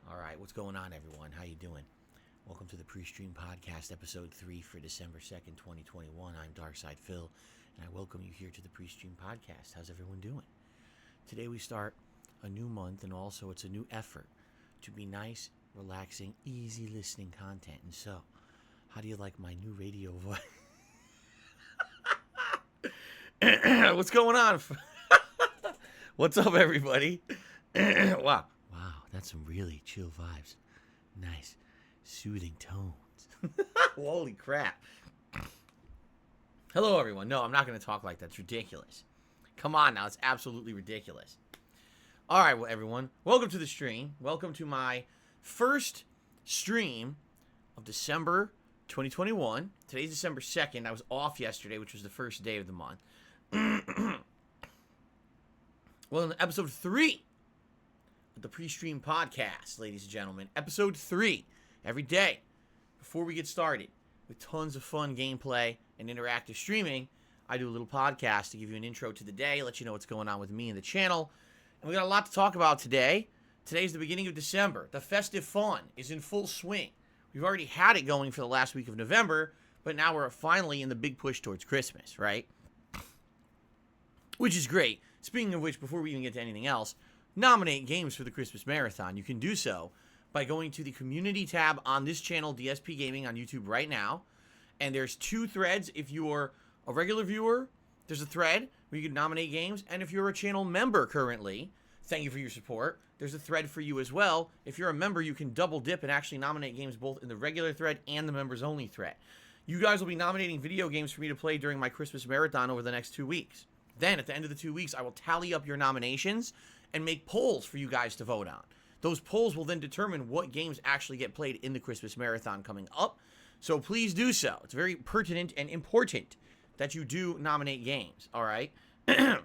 All right, what's going on, everyone? How you doing? Welcome to the PreStream podcast, episode 3 for December 2nd, 2021. I'm Darkside Phil, and I welcome you here to the PreStream podcast. How's everyone doing? Today we start a new month, and also it's a new effort to be nice, relaxing, easy listening content. And so, how do you like my new radio voice? What's going on? What's up, everybody? Wow, that's some really chill vibes. Nice, soothing tones. Holy crap. Hello, everyone. No, I'm not going to talk like that. It's ridiculous. Come on now. It's absolutely ridiculous. All right, well, everyone. Welcome to the stream. Welcome to my first stream of December 2021. Today's December 2nd. I was off yesterday, which was the first day of the month. Well, in episode 3 of the PreStream podcast, ladies and gentlemen. Episode 3. Every day, before we get started, with tons of fun gameplay and interactive streaming, I do a little podcast to give you an intro to the day, let you know what's going on with me and the channel. And we got a lot to talk about today. Today's the beginning of December. The festive fun is in full swing. We've already had it going for the last week of November, but now we're finally in the big push towards Christmas, right? Which is great. Speaking of which, before we even get to anything else, nominate games for the Christmas Marathon. You can do so by going to the community tab on this channel, DSPGaming, on YouTube right now. And there's 2 threads. If you're a regular viewer, there's a thread where you can nominate games. And if you're a channel member currently, thank you for your support, there's a thread for you as well. If you're a member, you can double dip and actually nominate games both in the regular thread and the members only thread. You guys will be nominating video games for me to play during my Christmas Marathon over the next 2 weeks. Then, at the end of the 2 weeks, I will tally up your nominations and make polls for you guys to vote on. Those polls will then determine what games actually get played in the Christmas Marathon coming up. So please do so. It's very pertinent and important that you do nominate games, all right? Very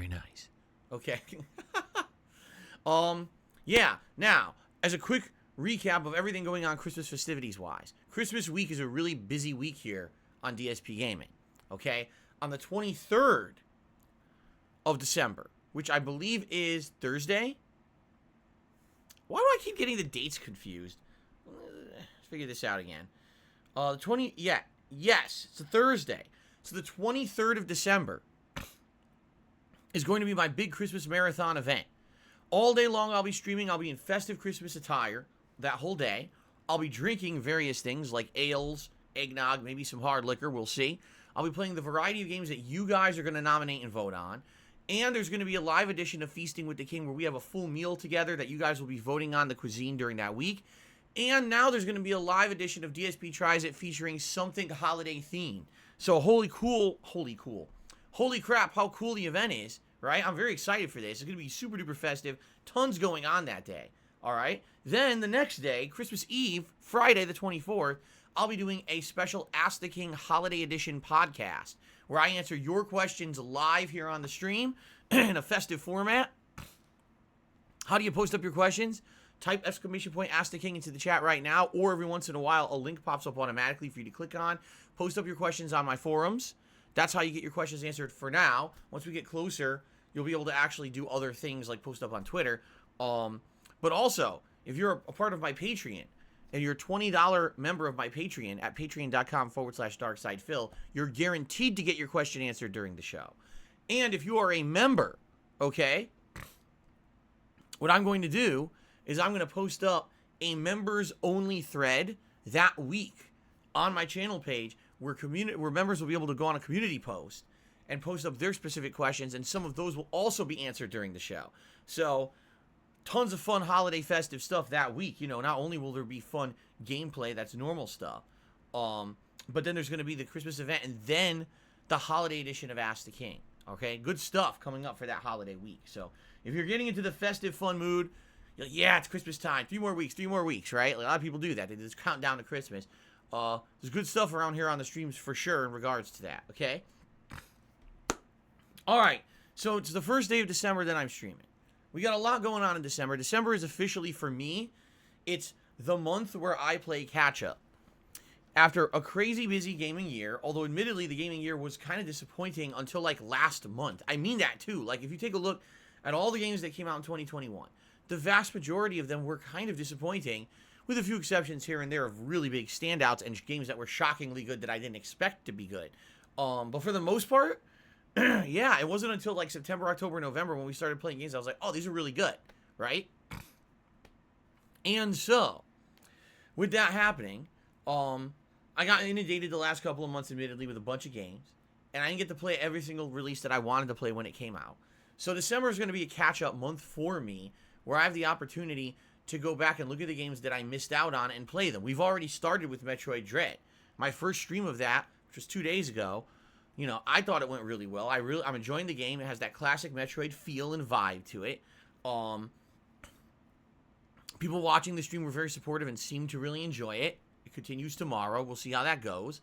nice. Okay. Yeah. Now, as a quick recap of everything going on Christmas festivities-wise, Christmas week is a really busy week here on DSPGaming. Okay, on the 23rd of December, which I believe is Thursday. Why do I keep getting the dates confused? Let's figure this out again. Yes, it's a Thursday. So the 23rd of December is going to be my big Christmas Marathon event. All day long I'll be streaming. I'll be in festive Christmas attire that whole day. I'll be drinking various things like ales, eggnog, maybe some hard liquor. We'll see. I'll be playing the variety of games that you guys are going to nominate and vote on. And there's going to be a live edition of Feasting with the King where we have a full meal together that you guys will be voting on the cuisine during that week. And now there's going to be a live edition of DSP Tries It featuring something holiday themed. So holy crap, how cool the event is, right? I'm very excited for this. It's going to be super duper festive. Tons going on that day, all right? Then the next day, Christmas Eve, Friday the 24th, I'll be doing a special Ask the King Holiday Edition podcast where I answer your questions live here on the stream in a festive format. How do you post up your questions? Type ! Ask the King into the chat right now, or every once in a while a link pops up automatically for you to click on. Post up your questions on my forums. That's how you get your questions answered for now. Once we get closer, you'll be able to actually do other things like post up on Twitter. But also, if you're a part of my Patreon, and you're a $20 member of my Patreon at patreon.com/DarksidePhil, you're guaranteed to get your question answered during the show. And if you are a member, okay, what I'm going to do is I'm going to post up a members-only thread that week on my channel page where members will be able to go on a community post and post up their specific questions, and some of those will also be answered during the show. So tons of fun holiday festive stuff that week. You know, not only will there be fun gameplay, that's normal stuff, but then there's going to be the Christmas event and then the holiday edition of Ask the King. Okay, good stuff coming up for that holiday week. So if you're getting into the festive fun mood, you're like, yeah, it's Christmas time. 3 more weeks, right? Like, a lot of people do that. They just count down to Christmas. There's good stuff around here on the streams for sure in regards to that, okay? All right, so it's the first day of December that I'm streaming. We got a lot going on in December. December is officially, for me, it's the month where I play catch-up. After a crazy busy gaming year, although admittedly the gaming year was kind of disappointing until like last month. I mean that too. Like if you take a look at all the games that came out in 2021. The vast majority of them were kind of disappointing, with a few exceptions here and there of really big standouts and games that were shockingly good that I didn't expect to be good. But for the most part, yeah, it wasn't until like September, October, November when we started playing games I was like, oh, these are really good, right? And so, with that happening, I got inundated the last couple of months, admittedly, with a bunch of games, and I didn't get to play every single release that I wanted to play when it came out. So December is going to be a catch-up month for me, where I have the opportunity to go back and look at the games that I missed out on and play them. We've already started with Metroid Dread. My first stream of that, which was 2 days ago, you know, I thought it went really well. I'm enjoying the game. It has that classic Metroid feel and vibe to it. People watching the stream were very supportive and seemed to really enjoy it. It continues tomorrow. We'll see how that goes.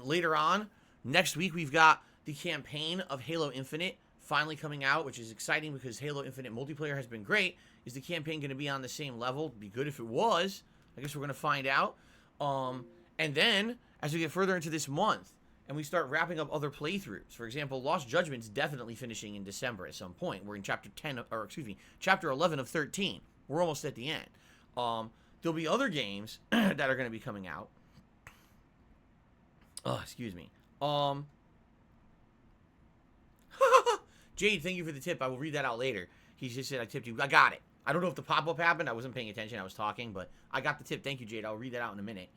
Later on, next week, we've got the campaign of Halo Infinite finally coming out, which is exciting because Halo Infinite multiplayer has been great. Is the campaign going to be on the same level? It'd be good if it was. I guess we're going to find out. And then, as we get further into this month, and we start wrapping up other playthroughs. For example, Lost Judgment's definitely finishing in December at some point. We're in chapter 11 of 13. We're almost at the end. There'll be other games that are going to be coming out. Oh, excuse me. Jade, thank you for the tip. I will read that out later. He just said I tipped you. I got it. I don't know if the pop-up happened. I wasn't paying attention. I was talking, but I got the tip. Thank you, Jade. I'll read that out in a minute.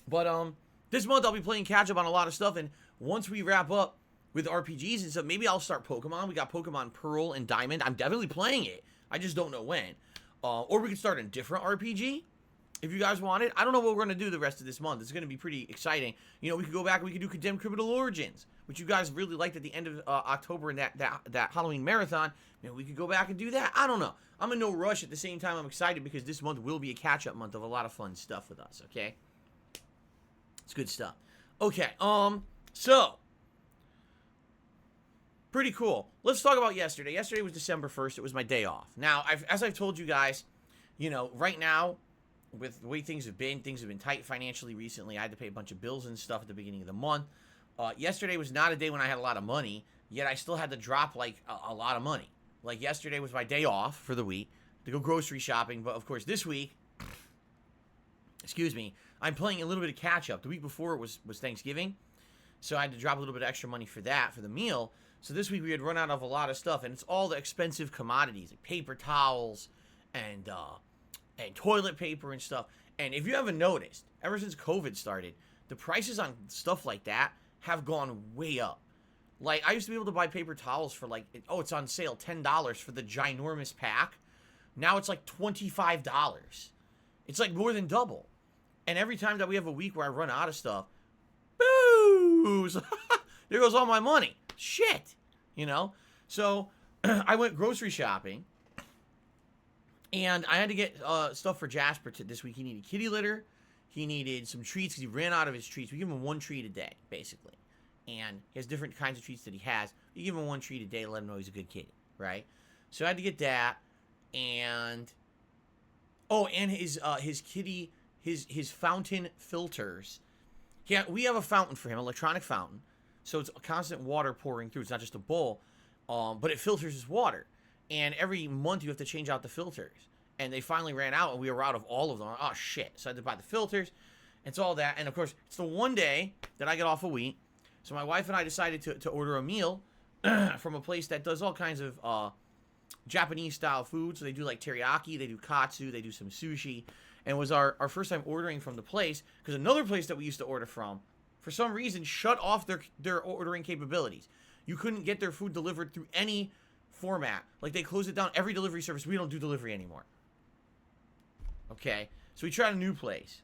But this month I'll be playing catch-up on a lot of stuff, and once we wrap up with RPGs and stuff, maybe I'll start Pokemon. We got Pokemon Pearl and Diamond. I'm definitely playing it. I just don't know when. Or we could start a different RPG if you guys want it. I don't know what we're going to do the rest of this month. It's going to be pretty exciting. You know, we could go back and we could do Condemned Criminal Origins, which you guys really liked at the end of October in that Halloween marathon. You know, we could go back and do that. I don't know. I'm in no rush. At the same time, I'm excited because this month will be a catch-up month of a lot of fun stuff with us, okay? It's good stuff. Okay, so pretty cool. Let's talk about yesterday. Yesterday was December 1st. It was my day off. Now, as I've told you guys, you know, right now, with the way things have been tight financially recently. I had to pay a bunch of bills and stuff at the beginning of the month. Yesterday was not a day when I had a lot of money, yet I still had to drop, like, a lot of money. Like, yesterday was my day off for the week to go grocery shopping, but, of course, this week, excuse me, I'm playing a little bit of catch-up. The week before was Thanksgiving, so I had to drop a little bit of extra money for that, for the meal. So this week we had run out of a lot of stuff, and it's all the expensive commodities, like paper towels and toilet paper and stuff. And if you haven't noticed, ever since COVID started, the prices on stuff like that have gone way up. Like, I used to be able to buy paper towels for, like, it's on sale, $10 for the ginormous pack. Now it's like $25. It's like more than double. And every time that we have a week where I run out of stuff, booze, there goes all my money. Shit, you know? So, I went grocery shopping, and I had to get stuff for Jasper this week. He needed kitty litter. He needed some treats because he ran out of his treats. We give him one treat a day, basically. And he has different kinds of treats that he has. You give him one treat a day to let him know he's a good kitty, right? So I had to get that. And, and his kitty, his fountain filters. We have a fountain for him, electronic fountain. So it's a constant water pouring through. It's not just a bowl, but it filters his water. And every month you have to change out the filters. And they finally ran out, and we were out of all of them. Oh, shit. So I had to buy the filters. It's all that. And, of course, it's the one day that I get off a week. So my wife and I decided to order a meal from a place that does all kinds of Japanese-style food. So they do, like, teriyaki. They do katsu. They do some sushi. And it was our first time ordering from the place. Because another place that we used to order from, for some reason, shut off their ordering capabilities. You couldn't get their food delivered through any format. Like, they closed it down. Every delivery service, we don't do delivery anymore. Okay? So we tried a new place.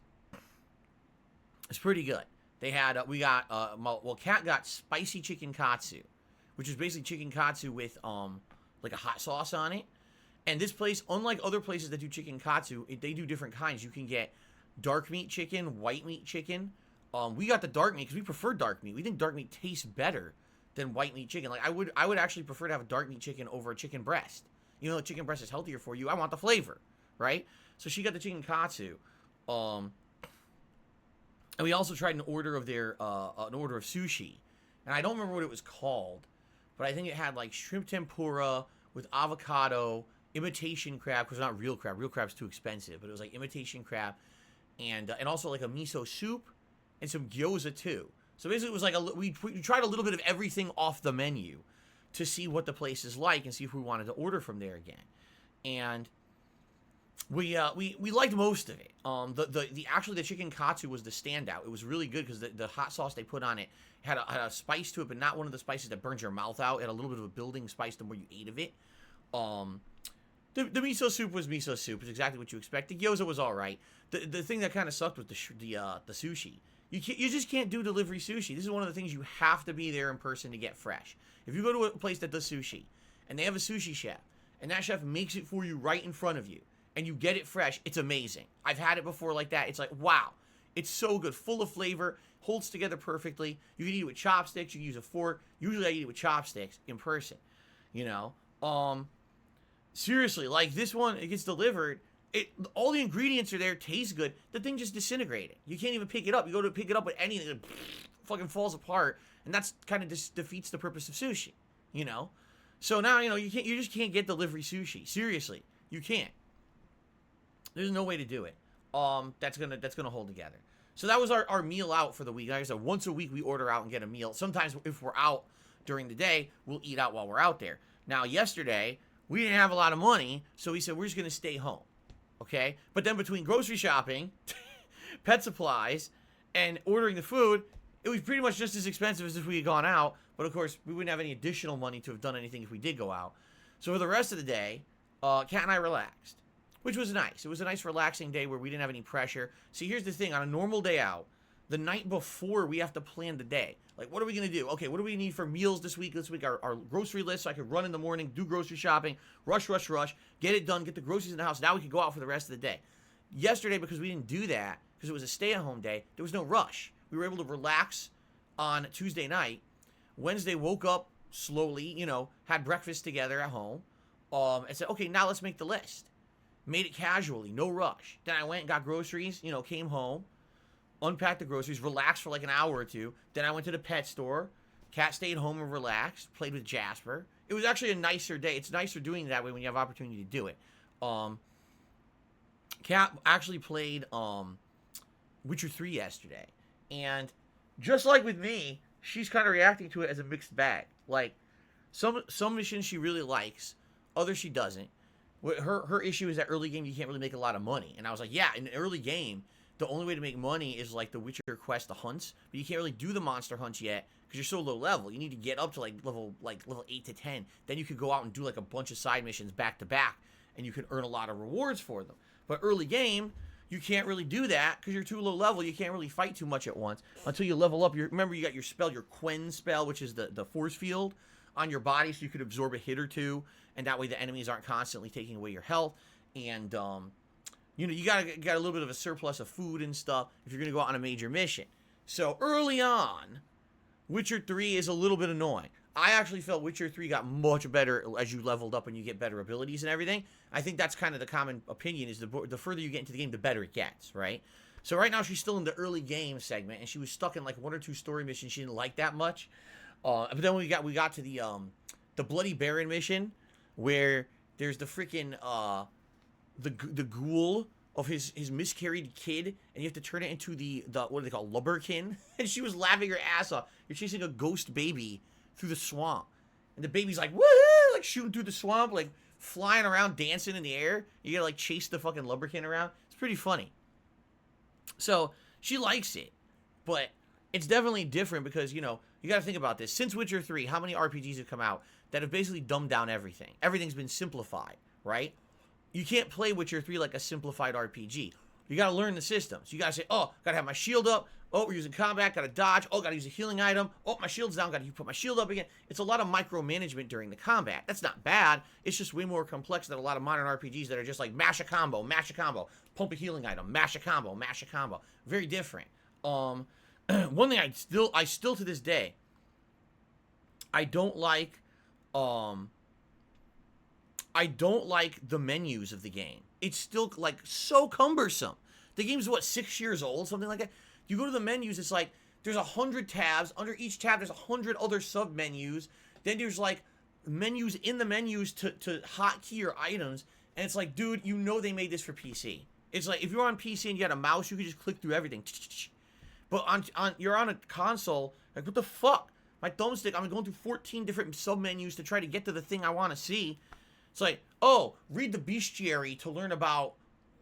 It's pretty good. They had, Kat got spicy chicken katsu, which is basically chicken katsu with, like a hot sauce on it. And this place, unlike other places that do chicken katsu, they do different kinds. You can get dark meat chicken, white meat chicken. We got the dark meat because we prefer dark meat. We think dark meat tastes better than white meat chicken. Like, I would actually prefer to have a dark meat chicken over a chicken breast. You know, the chicken breast is healthier for you. I want the flavor, right? So she got the chicken katsu. And we also tried an order of sushi. and I don't remember what it was called, but I think it had like shrimp tempura with avocado, imitation crab, because it's not real crab. Real crab's too expensive, but it was like imitation crab, and also like a miso soup and some gyoza too. So basically, it was like we tried a little bit of everything off the menu to see what the place is like and see if we wanted to order from there again. And we liked most of it. Actually the chicken katsu was the standout. It was really good because the hot sauce they put on it had a spice to it, but not one of the spices that burns your mouth out. It had a little bit of a building spice the more you ate of it. The miso soup was miso soup. It's exactly what you expect. The gyoza was all right. The thing that kind of sucked was the sushi. You just can't do delivery sushi. This is one of the things you have to be there in person to get fresh. If you go to a place that does sushi and they have a sushi chef and that chef makes it for you right in front of you and you get it fresh, it's amazing. I've had it before like that. It's like, wow, it's so good, full of flavor, holds together perfectly. You can eat it with chopsticks. You can use a fork. Usually I eat it with chopsticks in person, you know. Seriously, like this one, it gets delivered. All the ingredients are there, tastes good. The thing just disintegrated. You can't even pick it up. You go to pick it up with anything, it fucking falls apart, and that's kind of just defeats the purpose of sushi, you know. So now you just can't get delivery sushi. Seriously, you can't. There's no way to do it. That's gonna hold together. So that was our meal out for the week. Like I said, once a week we order out and get a meal. Sometimes if we're out during the day, we'll eat out while we're out there. Now yesterday we didn't have a lot of money, so we said we're just gonna stay home. Okay, but then between grocery shopping, pet supplies, and ordering the food, it was pretty much just as expensive as if we had gone out. But of course, we wouldn't have any additional money to have done anything if we did go out. So for the rest of the day, Kat and I relaxed, which was nice. It was a nice relaxing day where we didn't have any pressure. See, here's the thing. On a normal day out, the night before, we have to plan the day. Like, what are we going to do? Okay, what do we need for meals this week? Our grocery list, so I could run in the morning, do grocery shopping, rush, get it done, get the groceries in the house. Now we can go out for the rest of the day. Yesterday, because we didn't do that, because it was a stay-at-home day, there was no rush. We were able to relax on Tuesday night. Wednesday, woke up slowly, had breakfast together at home, and said, okay, now let's make the list. Made it casually, no rush. Then I went and got groceries, came home, unpacked the groceries, relaxed for like an hour or two. Then I went to the pet store. Kat stayed home and relaxed, played with Jasper. It was actually a nicer day. It's nicer doing it that way when you have opportunity to do it. Kat actually played Witcher 3 yesterday. And just like with me, she's kind of reacting to it as a mixed bag. Like, some missions she really likes, others she doesn't. Her issue is that early game you can't really make a lot of money. And I was like, yeah, in the early game, the only way to make money is like the Witcher quest, the hunts, but you can't really do the monster hunts yet because you're so low level. You need to get up to level 8 to 10. Then you could go out and do like a bunch of side missions back to back, and you can earn a lot of rewards for them. But early game, you can't really do that because you're too low level. You can't really fight too much at once until you level up. Remember, you got your spell, your Quen spell, which is the force field on your body, so you could absorb a hit or two, and that way the enemies aren't constantly taking away your health. And you got a little bit of a surplus of food and stuff if you're going to go out on a major mission. So early on, Witcher 3 is a little bit annoying. I actually felt Witcher 3 got much better as you leveled up and you get better abilities and everything. I think that's kind of the common opinion, is the further you get into the game, the better it gets, right? So right now she's still in the early game segment, and she was stuck in like one or two story missions she didn't like that much. But then we got to the Bloody Baron mission, where there's the freaking the ghoul of his miscarried kid, and you have to turn it into the what do they call, lubberkin? And she was laughing her ass off. You're chasing a ghost baby through the swamp, and the baby's like, woohoo, like shooting through the swamp, like flying around, dancing in the air. You gotta like chase the fucking lubberkin around. It's pretty funny. So she likes it, but it's definitely different because, you gotta think about this. Since Witcher 3, how many RPGs have come out that have basically dumbed down everything? Everything's been simplified, right? You can't play Witcher 3 like a simplified RPG. You gotta learn the systems. You gotta say, oh, gotta have my shield up. Oh, we're using combat, gotta dodge. Oh, gotta use a healing item. Oh, my shield's down, gotta put my shield up again. It's a lot of micromanagement during the combat. That's not bad. It's just way more complex than a lot of modern RPGs that are just like mash a combo, pump a healing item, mash a combo. Very different. One thing I still to this day, I don't like the menus of the game. It's still like so cumbersome. The game's what, 6 years old, something like that. You go to the menus, it's like there's 100 tabs. Under each tab, there's 100 other sub-menus. Then there's, like, menus in the menus to hotkey your items. And it's like, dude, you know they made this for PC. It's like, if you're on PC and you had a mouse, you could just click through everything. But you're on a console, like, what the fuck? My thumbstick, I'm going through 14 different sub-menus to try to get to the thing I want to see. It's like, oh, read the bestiary to learn about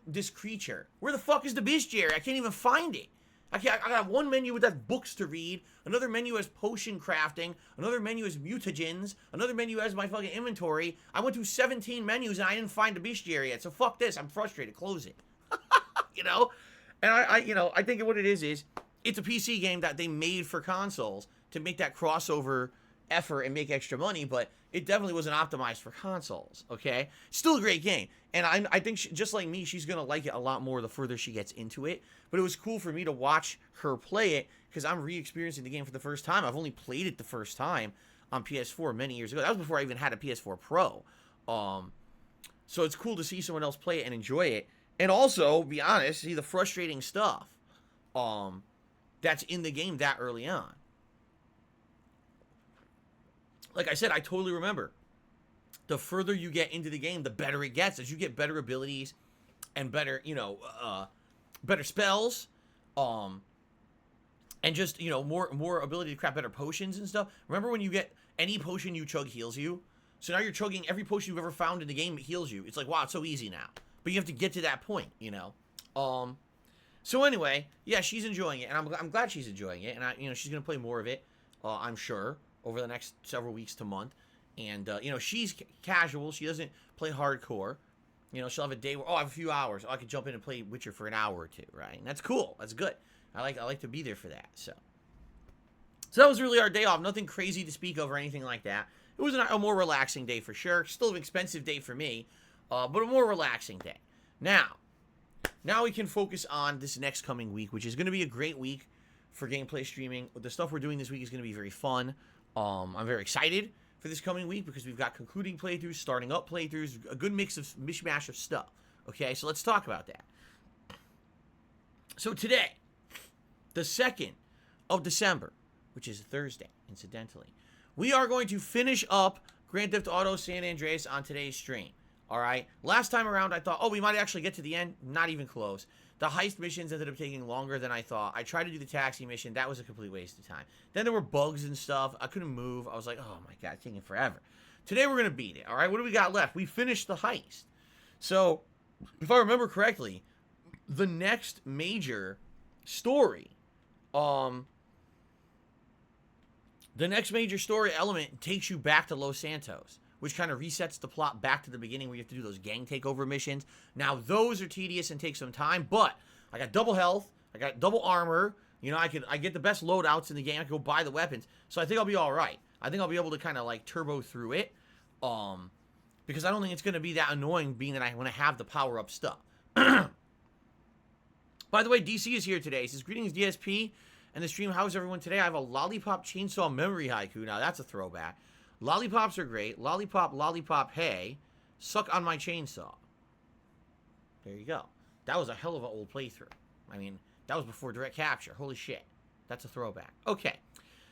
this creature. Where the fuck is the bestiary? I can't even find it. I got one menu with that books to read, another menu has potion crafting, another menu has mutagens, another menu has my fucking inventory. I went through 17 menus and I didn't find the bestiary yet, so fuck this, I'm frustrated, close it. You know? And I think what it is it's a PC game that they made for consoles to make that crossover effort and make extra money, but it definitely wasn't optimized for consoles, okay? Still a great game, and I think just like me, she's gonna like it a lot more the further she gets into it, but it was cool for me to watch her play it, because I'm re-experiencing the game for the first time. I've only played it the first time on PS4 many years ago. That was before I even had a PS4 Pro. So it's cool to see someone else play it and enjoy it, and also, be honest, see the frustrating stuff that's in the game that early on. Like I said, I totally remember. The further you get into the game, the better it gets. As you get better abilities and better, better spells, and just, more ability to craft better potions and stuff. Remember when you get any potion you chug heals you? So now you're chugging every potion you've ever found in the game, it heals you. It's like, wow, it's so easy now. But you have to get to that point, So anyway, yeah, she's enjoying it, and I'm glad she's enjoying it, and she's gonna play more of it, I'm sure, over the next several weeks to month. And she's casual. She doesn't play hardcore. She'll have a day where, I have a few hours. I could jump in and play Witcher for an hour or two, right? And that's cool. That's good. I like to be there for that. So that was really our day off. Nothing crazy to speak of or anything like that. It was a more relaxing day for sure. Still an expensive day for me, but a more relaxing day. Now we can focus on this next coming week, which is going to be a great week for gameplay streaming. The stuff we're doing this week is going to be very fun. I'm very excited for this coming week because we've got concluding playthroughs, starting up playthroughs, a good mishmash of stuff. Okay, so let's talk about that. So today, the 2nd of December, which is a Thursday, incidentally, we are going to finish up Grand Theft Auto San Andreas on today's stream. All right, last time around I thought, we might actually get to the end. Not even close. The heist missions ended up taking longer than I thought. I tried to do the taxi mission. That was a complete waste of time. Then there were bugs and stuff. I couldn't move. I was like, oh my God, it's taking forever. Today we're going to beat it, all right? What do we got left? We finished the heist. So, if I remember correctly, the next major story, element takes you back to Los Santos, which kind of resets the plot back to the beginning where you have to do those gang takeover missions. Now, those are tedious and take some time, but I got double health, I got double armor, I get the best loadouts in the game, I can go buy the weapons, so I think I'll be alright. I think I'll be able to kind of, turbo through it, because I don't think it's going to be that annoying being that I want to have the power-up stuff. By the way, DC is here today. He says, greetings, DSP, and the stream, how's everyone today? I have a lollipop chainsaw memory haiku. Now, that's a throwback. Lollipops are great. Lollipop, lollipop, hey. Suck on my chainsaw. There you go. That was a hell of an old playthrough. I mean, that was before direct capture. Holy shit. That's a throwback. Okay.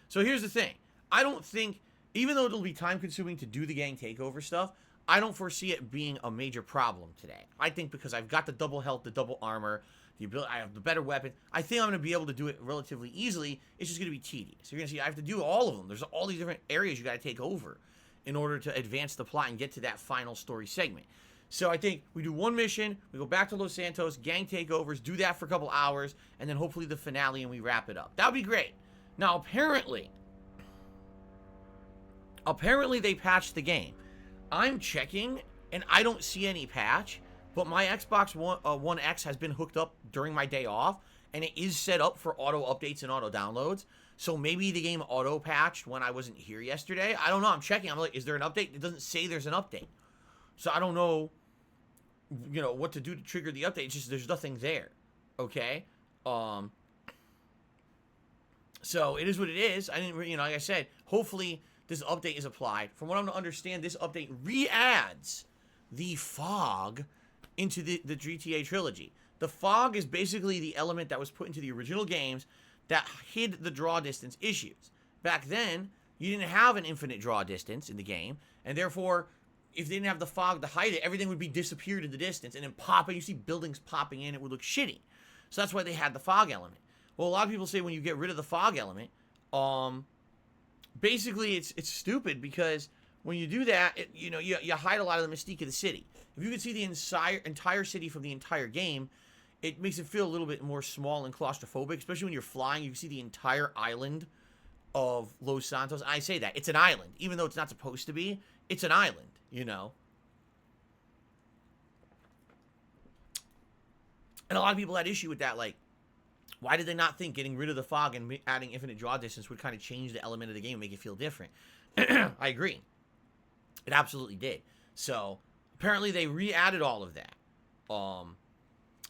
So here's the thing. I don't think, even though it'll be time consuming to do the gang takeover stuff, I don't foresee it being a major problem today. I think because I've got the double health, the double armor, the ability, I have the better weapon. I think I'm going to be able to do it relatively easily. It's just going to be tedious. You're going to see I have to do all of them. There's all these different areas you got to take over in order to advance the plot and get to that final story segment. So I think we do one mission, we go back to Los Santos, gang takeovers, do that for a couple hours, and then hopefully the finale and we wrap it up. That would be great. Now, apparently they patched the game. I'm checking, and I don't see any patch. But my Xbox One X has been hooked up during my day off, and it is set up for auto updates and auto downloads. So maybe the game auto patched when I wasn't here yesterday. I don't know. I'm checking. I'm like, is there an update? It doesn't say there's an update. So I don't know, what to do to trigger the update. It's just there's nothing there. Okay? So it is what it is. I didn't, like I said, hopefully this update is applied. From what I'm to understand, this update re-adds the fog into the GTA trilogy. The fog is basically the element that was put into the original games that hid the draw distance issues. Back then, you didn't have an infinite draw distance in the game, and therefore, if they didn't have the fog to hide it, everything would be disappeared in the distance, and then popping, you see buildings popping in, it would look shitty. So that's why they had the fog element. Well, a lot of people say when you get rid of the fog element, basically it's stupid, because when you do that, you hide a lot of the mystique of the city. If you could see the entire city from the entire game, it makes it feel a little bit more small and claustrophobic, especially when you're flying. You can see the entire island of Los Santos. I say that. It's an island. Even though it's not supposed to be, it's an island, And a lot of people had issue with that, like, why did they not think getting rid of the fog and adding infinite draw distance would kind of change the element of the game and make it feel different? I agree. It absolutely did. So, apparently they re-added all of that.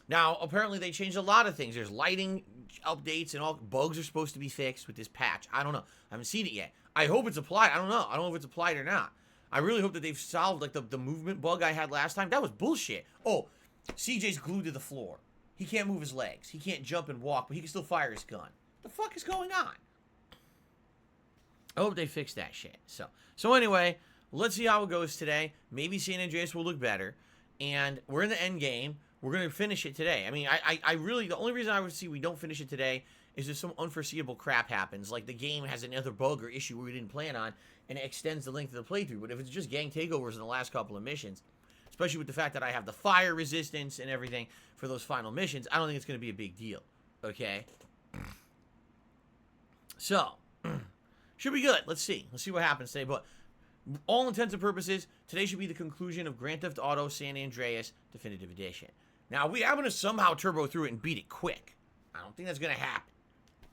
Now, apparently they changed a lot of things. There's lighting updates and all bugs are supposed to be fixed with this patch. I don't know. I haven't seen it yet. I hope it's applied. I don't know. I don't know if it's applied or not. I really hope that they've solved, like, the movement bug I had last time. That was bullshit. Oh, CJ's glued to the floor. He can't move his legs. He can't jump and walk, but he can still fire his gun. The fuck is going on? I hope they fix that shit. So anyway, let's see how it goes today. Maybe San Andreas will look better. And we're in the end game. We're going to finish it today. I mean, I really, the only reason I would see we don't finish it today is if some unforeseeable crap happens. Like the game has another bug or issue we didn't plan on, and it extends the length of the playthrough. But if it's just gang takeovers in the last couple of missions, especially with the fact that I have the fire resistance and everything for those final missions, I don't think it's going to be a big deal. Okay? So, should be good. Let's see. Let's see what happens today. But all intents and purposes, today should be the conclusion of Grand Theft Auto San Andreas Definitive Edition. Now, we are going to somehow turbo through it and beat it quick. I don't think that's going to happen.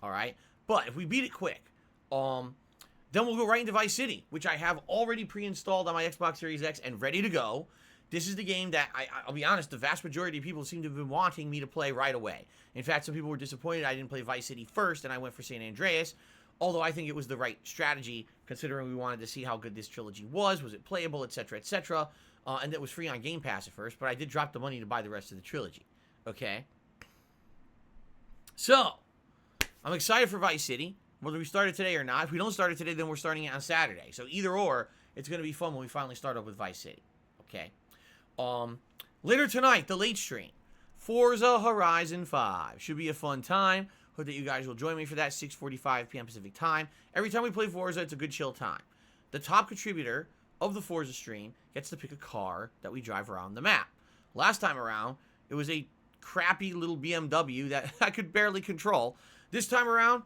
All right? But if we beat it quick, then we'll go right into Vice City, which I have already pre-installed on my Xbox Series X and ready to go. This is the game that, I'll be honest, the vast majority of people seem to have been wanting me to play right away. In fact, some people were disappointed I didn't play Vice City first and I went for San Andreas, although I think it was the right strategy, considering we wanted to see how good this trilogy was it playable, etc., etc., and it was free on Game Pass at first, but I did drop the money to buy the rest of the trilogy. Okay? So, I'm excited for Vice City, whether we start it today or not. If we don't start it today, then we're starting it on Saturday. So either or, it's going to be fun when we finally start up with Vice City. Okay? Later tonight, the late stream, Forza Horizon 5. Should be a fun time. Hope that you guys will join me for that, 6:45 p.m. Pacific time. Every time we play Forza, it's a good chill time. The top contributor of the Forza stream gets to pick a car that we drive around the map. Last time around, it was a crappy little BMW that I could barely control. This time around,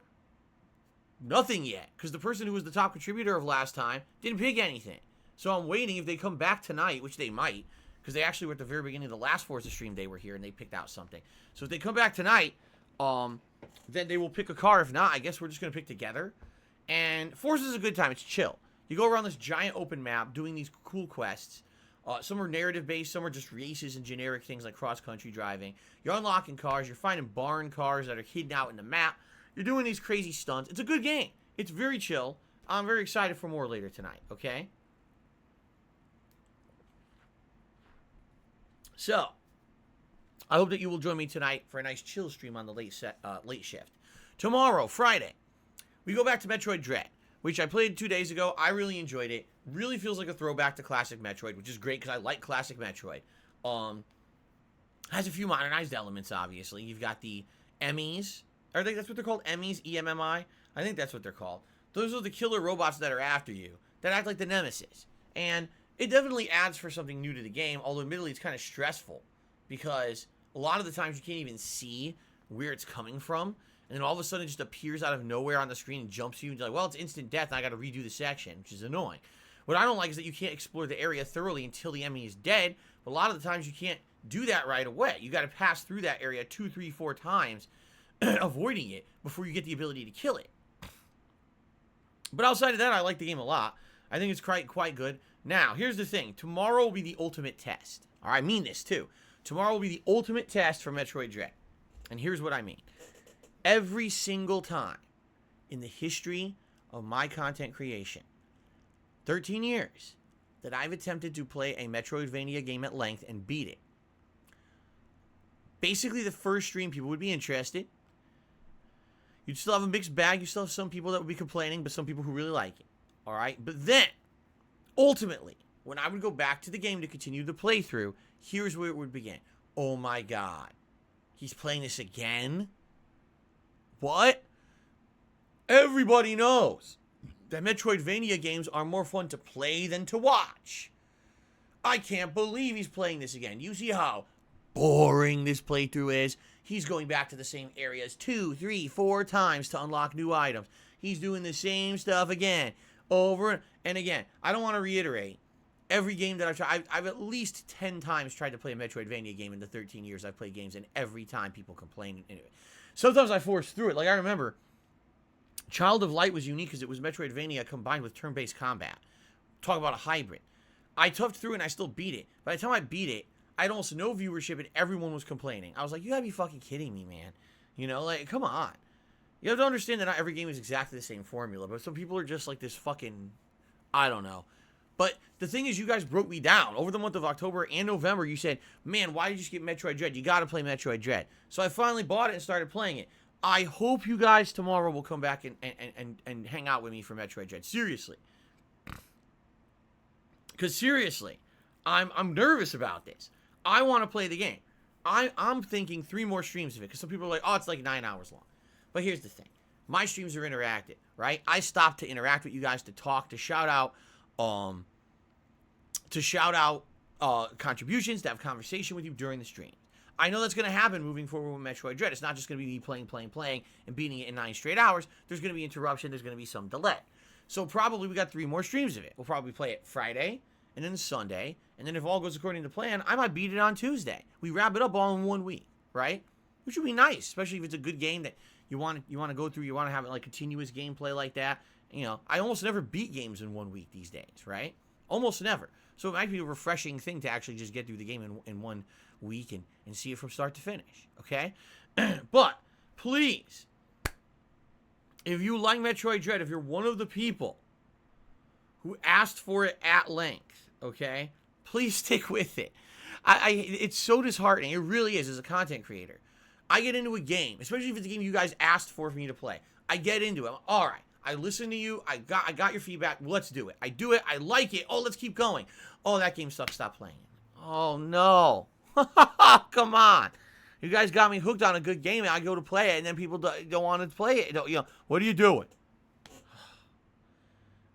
nothing yet, because the person who was the top contributor of last time didn't pick anything. So I'm waiting if they come back tonight, which they might, because they actually were at the very beginning of the last Forza stream they were here and they picked out something. So if they come back tonight, then they will pick a car. If not, I guess we're just going to pick together. And Forza is a good time. It's chill. You go around this giant open map doing these cool quests. Some are narrative-based. Some are just races and generic things like cross-country driving. You're unlocking cars. You're finding barn cars that are hidden out in the map. You're doing these crazy stunts. It's a good game. It's very chill. I'm very excited for more later tonight, okay? So, I hope that you will join me tonight for a nice chill stream on the late shift. Tomorrow, Friday, we go back to Metroid Dread, which I played 2 days ago. I really enjoyed it. Really feels like a throwback to classic Metroid, which is great because I like classic Metroid. Has a few modernized elements, obviously. You've got the Emmys. I think that's what they're called, Emmys, E-M-M-I. I think that's what they're called. Those are the killer robots that are after you, that act like the Nemesis. And it definitely adds for something new to the game, although admittedly it's kind of stressful because a lot of the times you can't even see where it's coming from, and then all of a sudden it just appears out of nowhere on the screen and jumps you, and you're like, well, it's instant death, and I got to redo the section, which is annoying. What I don't like is that you can't explore the area thoroughly until the enemy is dead, but a lot of the times you can't do that right away. You got to pass through that area 2, 3, 4 times, avoiding it before you get the ability to kill it. But outside of that, I like the game a lot. I think it's quite good. Now, here's the thing. Tomorrow will be the ultimate test. I mean this, too. Tomorrow will be the ultimate test for Metroid Dread. And here's what I mean. Every single time in the history of my content creation, 13 years, that I've attempted to play a Metroidvania game at length and beat it, basically the first stream people would be interested. You'd still have a mixed bag. You still have some people that would be complaining, but some people who really like it. All right? But then, ultimately, when I would go back to the game to continue the playthrough, here's where it would begin. Oh my god. He's playing this again? What? Everybody knows that Metroidvania games are more fun to play than to watch. I can't believe he's playing this again. You see how boring this playthrough is? He's going back to the same areas 2, 3, 4 times to unlock new items. He's doing the same stuff again, over and again. I don't want to reiterate. Every game that I've tried, I've at least 10 times tried to play a Metroidvania game in the 13 years I've played games, and every time people complain. Anyway, sometimes I force through it. Like, I remember Child of Light was unique because it was Metroidvania combined with turn-based combat. Talk about a hybrid. I toughed through it and I still beat it. By the time I beat it, I had almost no viewership and everyone was complaining. I was like, you gotta be fucking kidding me, man. You know, like, come on. You have to understand that not every game is exactly the same formula, but some people are just like this fucking, I don't know. But the thing is, you guys broke me down. Over the month of October and November, you said, man, why did you just get Metroid Dread? You gotta play Metroid Dread. So I finally bought it and started playing it. I hope you guys tomorrow will come back and hang out with me for Metroid Dread. Seriously. Because seriously, I'm nervous about this. I want to play the game. I'm thinking 3 more streams of it. Because some people are like, oh, it's like 9 hours long. But here's the thing. My streams are interactive, right? I stopped to interact with you guys, to talk, to shout out contributions, to have conversation with you during the stream. I know that's going to happen moving forward with Metroid Dread. It's not just going to be me playing, and beating it in 9 straight hours. There's going to be interruption. There's going to be some delay. So probably we got 3 more streams of it. We'll probably play it Friday, and then Sunday, and then if all goes according to plan, I might beat it on Tuesday. We wrap it up all in 1 week, right? Which would be nice, especially if it's a good game that you want to go through. You want to have like continuous gameplay like that. You know, I almost never beat games in 1 week these days, right? Almost never. So it might be a refreshing thing to actually just get through the game in 1 week and see it from start to finish, okay? But please, if you like Metroid Dread, if you're one of the people who asked for it at length, okay, please stick with it. It's so disheartening. It really is as a content creator. I get into a game, especially if it's a game you guys asked for me to play. I get into it. I'm, all right. I listen to you. I got your feedback. Let's do it. I do it. I like it. Oh, let's keep going. Oh, that game sucks. Stop playing it. Oh, no. Come on. You guys got me hooked on a good game, and I go to play it, and then people don't want to play it. You know, what are you doing?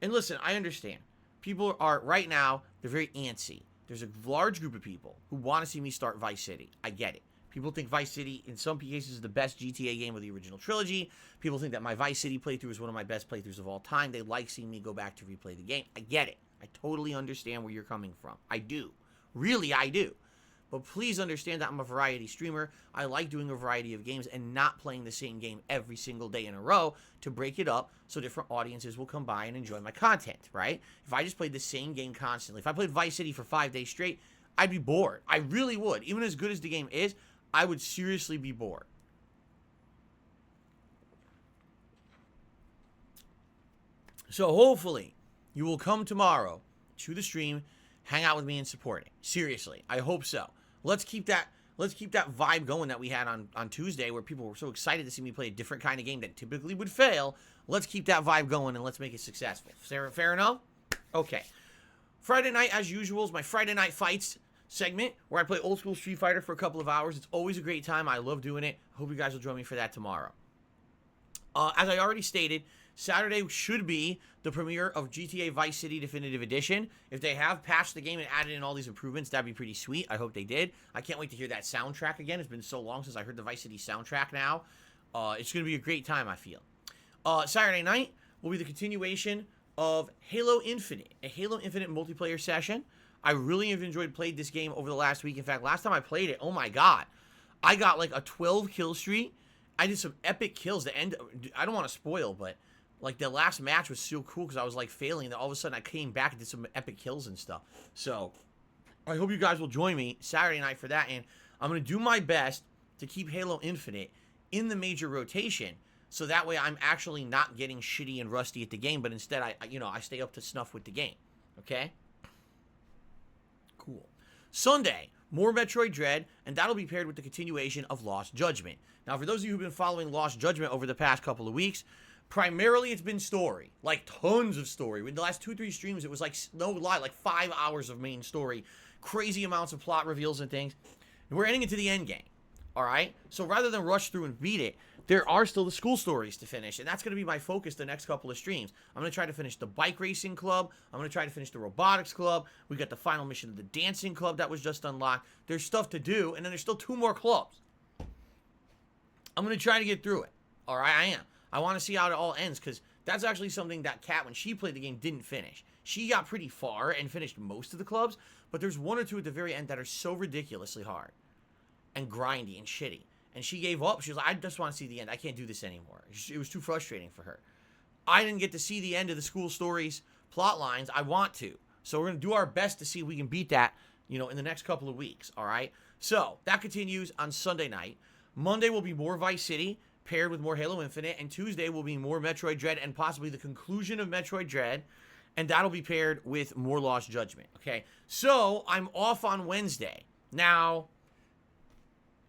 And listen, I understand. People are, right now, they're very antsy. There's a large group of people who want to see me start Vice City. I get it. People think Vice City, in some cases, is the best GTA game of the original trilogy. People think that my Vice City playthrough is one of my best playthroughs of all time. They like seeing me go back to replay the game. I get it. I totally understand where you're coming from. I do. Really, I do. But please understand that I'm a variety streamer. I like doing a variety of games and not playing the same game every single day in a row to break it up so different audiences will come by and enjoy my content, right? If I just played the same game constantly, if I played Vice City for 5 days straight, I'd be bored. I really would. Even as good as the game is, I would seriously be bored. So hopefully you will come tomorrow to the stream, hang out with me and support it. Seriously, I hope so. Let's keep that vibe going that we had on Tuesday, where people were so excited to see me play a different kind of game that typically would fail. Let's keep that vibe going and let's make it successful. Fair enough? Okay. Friday night, as usual, is my Friday Night Fights segment where I play old school Street Fighter for a couple of hours. It's always a great time. I love doing it. Hope you guys will join me for that tomorrow. As I already stated, Saturday should be the premiere of GTA Vice City Definitive Edition. If they have patched the game and added in all these improvements, that'd be pretty sweet. I hope they did. I can't wait to hear that soundtrack again. It's been so long since I heard the Vice City soundtrack now. It's going to be a great time, I feel. Saturday night will be the continuation of Halo Infinite, a Halo Infinite multiplayer session. I really have enjoyed playing this game over the last week. In fact, last time I played it, oh my god, I got like a 12 kill streak. I did some epic kills. The end, I don't want to spoil, but like the last match was so cool because I was like failing. Then all of a sudden I came back and did some epic kills and stuff. So I hope you guys will join me Saturday night for that. And I'm going to do my best to keep Halo Infinite in the major rotation. So that way I'm actually not getting shitty and rusty at the game, but instead I stay up to snuff with the game. Okay? Cool. Sunday, more Metroid Dread, and that'll be paired with the continuation of Lost Judgment. Now, for those of you who've been following Lost Judgment over the past couple of weeks, primarily it's been story, like tons of story. In the last 2-3 streams, it was like, no lie, like 5 hours of main story, crazy amounts of plot reveals and things. And we're ending into the end game, all right? So rather than rush through and beat it, there are still the school stories to finish, and that's going to be my focus the next couple of streams. I'm going to try to finish the bike racing club. I'm going to try to finish the robotics club. We got the final mission of the dancing club that was just unlocked. There's stuff to do, and then there's still 2 more clubs. I'm going to try to get through it. All right, I am. I want to see how it all ends, because that's actually something that Kat, when she played the game, didn't finish. She got pretty far and finished most of the clubs, but there's 1 or 2 at the very end that are so ridiculously hard and grindy and shitty. And she gave up. She was like, I just want to see the end. I can't do this anymore. It was too frustrating for her. I didn't get to see the end of the school stories plot lines. I want to. So we're going to do our best to see if we can beat that, you know, in the next couple of weeks. All right. So that continues on Sunday night. Monday will be more Vice City paired with more Halo Infinite. And Tuesday will be more Metroid Dread and possibly the conclusion of Metroid Dread. And that'll be paired with more Lost Judgment. Okay. So I'm off on Wednesday. Now,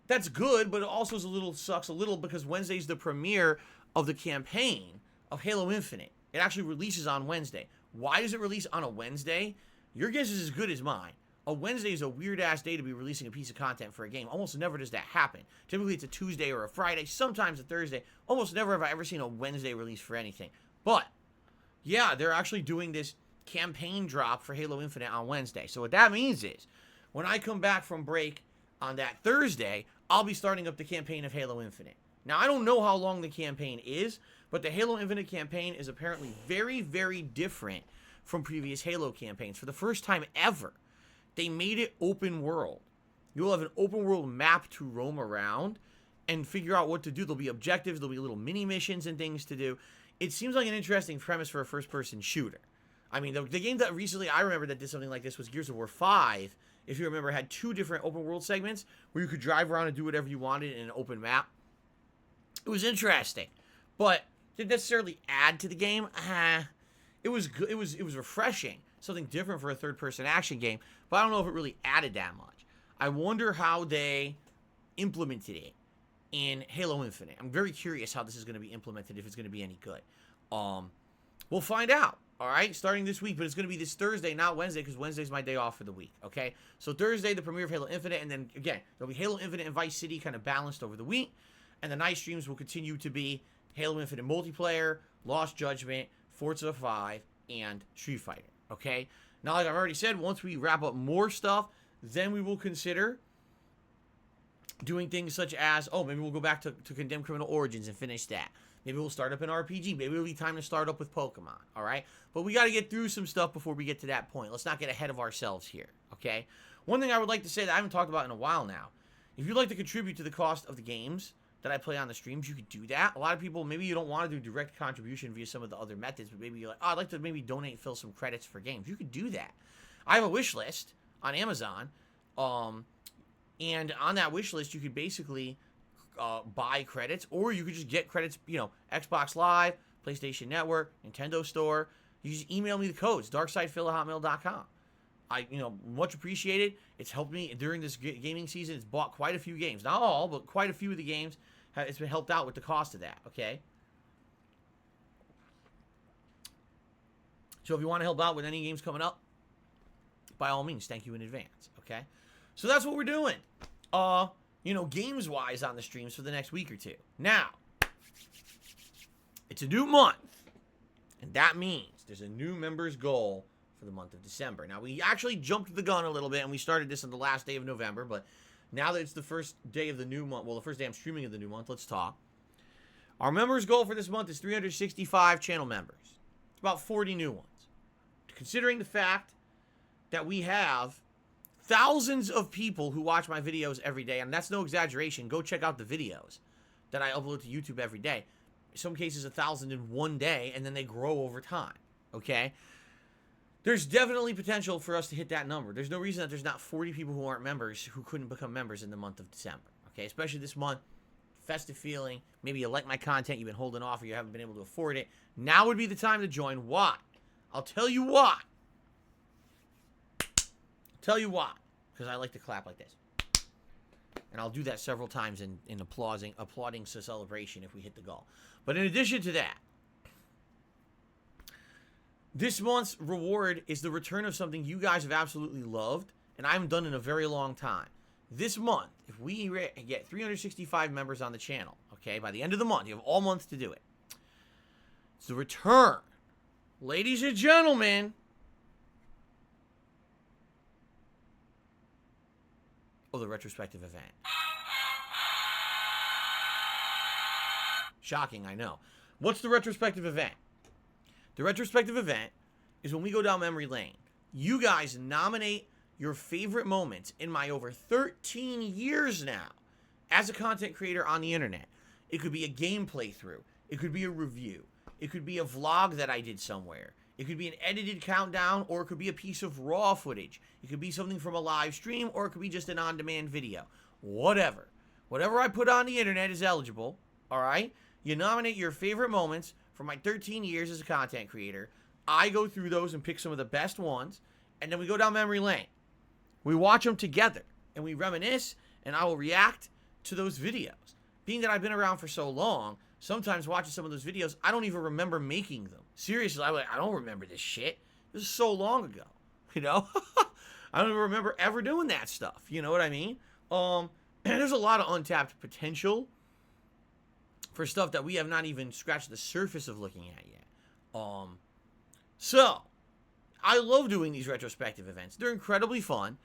that's good, but it also sucks a little because Wednesday's the premiere of the campaign of Halo Infinite. It actually releases on Wednesday. Why does it release on a Wednesday? Your guess is as good as mine. A Wednesday is a weird-ass day to be releasing a piece of content for a game. Almost never does that happen. Typically, it's a Tuesday or a Friday, sometimes a Thursday. Almost never have I ever seen a Wednesday release for anything. But, yeah, they're actually doing this campaign drop for Halo Infinite on Wednesday. So what that means is, when I come back from break on that Thursday, I'll be starting up the campaign of Halo Infinite. Now, I don't know how long the campaign is, but the Halo Infinite campaign is apparently very, very different from previous Halo campaigns. For the first time ever, they made it open world. You'll have an open world map to roam around and figure out what to do. There'll be objectives, there'll be little mini missions and things to do. It seems like an interesting premise for a first-person shooter. I mean, the game that recently I remember that did something like this was Gears of War 5, if you remember, had 2 different open world segments where you could drive around and do whatever you wanted in an open map. It was interesting, but didn't necessarily add to the game. It was good. It was refreshing, something different for a third-person action game, but I don't know if it really added that much. I wonder how they implemented it in Halo Infinite. I'm very curious how this is going to be implemented, if it's going to be any good. We'll find out. All right, starting this week, but it's going to be this Thursday, not Wednesday, because Wednesday's my day off for the week, okay? So Thursday, the premiere of Halo Infinite, and then, again, there'll be Halo Infinite and Vice City kind of balanced over the week, and the night streams will continue to be Halo Infinite multiplayer, Lost Judgment, Forza 5, and Street Fighter, okay? Now, like I've already said, once we wrap up more stuff, then we will consider doing things such as, maybe we'll go back to Condemned Criminal Origins and finish that. Maybe we'll start up an RPG. Maybe it'll be time to start up with Pokemon, all right? But we got to get through some stuff before we get to that point. Let's not get ahead of ourselves here, okay? One thing I would like to say that I haven't talked about in a while now, if you'd like to contribute to the cost of the games that I play on the streams, you could do that. A lot of people, maybe you don't want to do direct contribution via some of the other methods, but maybe you're like, I'd like to maybe donate, fill some credits for games. You could do that. I have a wish list on Amazon, and on that wish list, you could basically buy credits, or you could just get credits, Xbox Live, PlayStation Network, Nintendo Store. You just email me the codes, darksidefil@hotmail.com. I, much appreciated. It's helped me during this gaming season. It's bought quite a few games. Not all, but quite a few of the games. It's been helped out with the cost of that, okay? So if you want to help out with any games coming up, by all means, thank you in advance, okay? So that's what we're doing. Games-wise on the streams for the next week or two. Now, it's a new month, and that means there's a new members goal for the month of December. Now, we actually jumped the gun a little bit, and we started this on the last day of November, but now that it's the first day of the new month, the first day I'm streaming of the new month, let's talk. Our members goal for this month is 365 channel members. It's about 40 new ones. Considering the fact that we have thousands of people who watch my videos every day, and that's no exaggeration. Go check out the videos that I upload to YouTube every day. In some cases, 1,000 in one day, and then they grow over time, okay? There's definitely potential for us to hit that number. There's no reason that there's not 40 people who aren't members who couldn't become members in the month of December, okay? Especially this month, festive feeling. Maybe you like my content, you've been holding off, or you haven't been able to afford it. Now would be the time to join. Why? I'll tell you why. because I like to clap like this. And I'll do that several times in applauding to celebration if we hit the goal. But in addition to that, this month's reward is the return of something you guys have absolutely loved, and I haven't done in a very long time. This month, if we get 365 members on the channel, okay, by the end of the month, you have all month to do it. It's the return, ladies and gentlemen, of the retrospective event. Shocking, I know. What's the retrospective event? The retrospective event is when we go down memory lane. You guys nominate your favorite moments in my over 13 years now as a content creator on the internet. It could be a game playthrough. It could be a review. It could be a vlog that I did somewhere. It could be an edited countdown, or it could be a piece of raw footage. It could be something from a live stream, or it could be just an on-demand video. Whatever. Whatever I put on the internet is eligible, all right? You nominate your favorite moments from my 13 years as a content creator. I go through those and pick some of the best ones, and then we go down memory lane. We watch them together, and we reminisce, and I will react to those videos. Being that I've been around for so long, sometimes watching some of those videos, I don't even remember making them. Seriously, I don't remember this shit. This is so long ago, you know? I don't even remember ever doing that stuff, you know what I mean? And there's a lot of untapped potential for stuff that we have not even scratched the surface of looking at yet. So, I love doing these retrospective events. They're incredibly fun,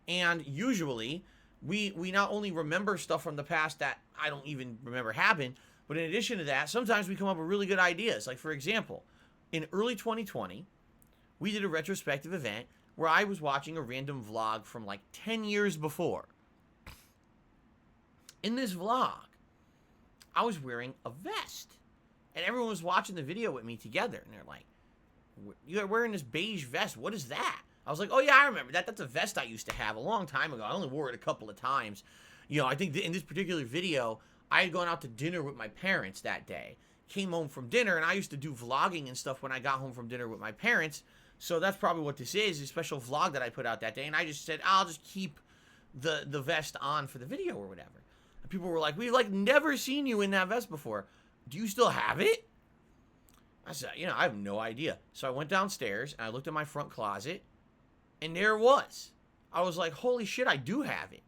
and usually, we not only remember stuff from the past that I don't even remember happened, but in addition to that, sometimes we come up with really good ideas. Like, for example, in early 2020, we did a retrospective event where I was watching a random vlog from like 10 years before. In this vlog, I was wearing a vest. And everyone was watching the video with me together. And they're like, "You're wearing this beige vest. What is that?" I was like, "Oh, yeah, I remember that. That's a vest I used to have a long time ago. I only wore it a couple of times." You know, I think in this particular video, I had gone out to dinner with my parents that day. Came home from dinner, and I used to do vlogging and stuff when I got home from dinner with my parents. So that's probably what this is, a special vlog that I put out that day. And I just said, I'll just keep the vest on for the video or whatever. And people were like, "We've like never seen you in that vest before. Do you still have it?" I said, I have no idea. So I went downstairs, and I looked at my front closet, and there it was. I was like, holy shit, I do have it.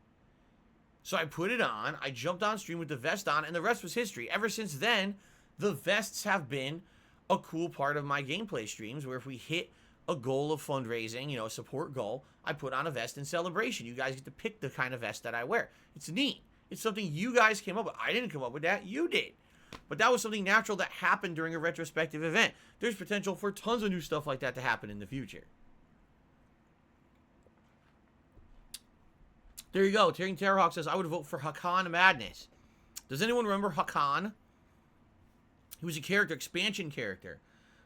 So I put it on, I jumped on stream with the vest on, and the rest was history. Ever since then, the vests have been a cool part of my gameplay streams, where if we hit a goal of fundraising, a support goal, I put on a vest in celebration. You guys get to pick the kind of vest that I wear. It's neat. It's something you guys came up with. I didn't come up with that. You did. But that was something natural that happened during a retrospective event. There's potential for tons of new stuff like that to happen in the future. There you go. Tearing Terrorhawk says, I would vote for Hakan Madness. Does anyone remember Hakan? He was a character, expansion character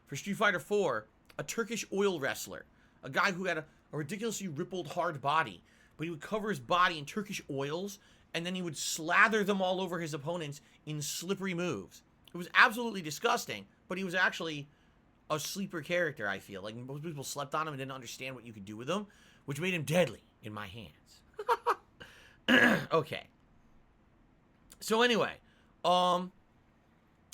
for Street Fighter 4, a Turkish oil wrestler. A guy who had a ridiculously rippled hard body. But he would cover his body in Turkish oils, and then he would slather them all over his opponents in slippery moves. It was absolutely disgusting, but he was actually a sleeper character, I feel. Like, most people slept on him and didn't understand what you could do with him, which made him deadly in my hands. Okay. So anyway,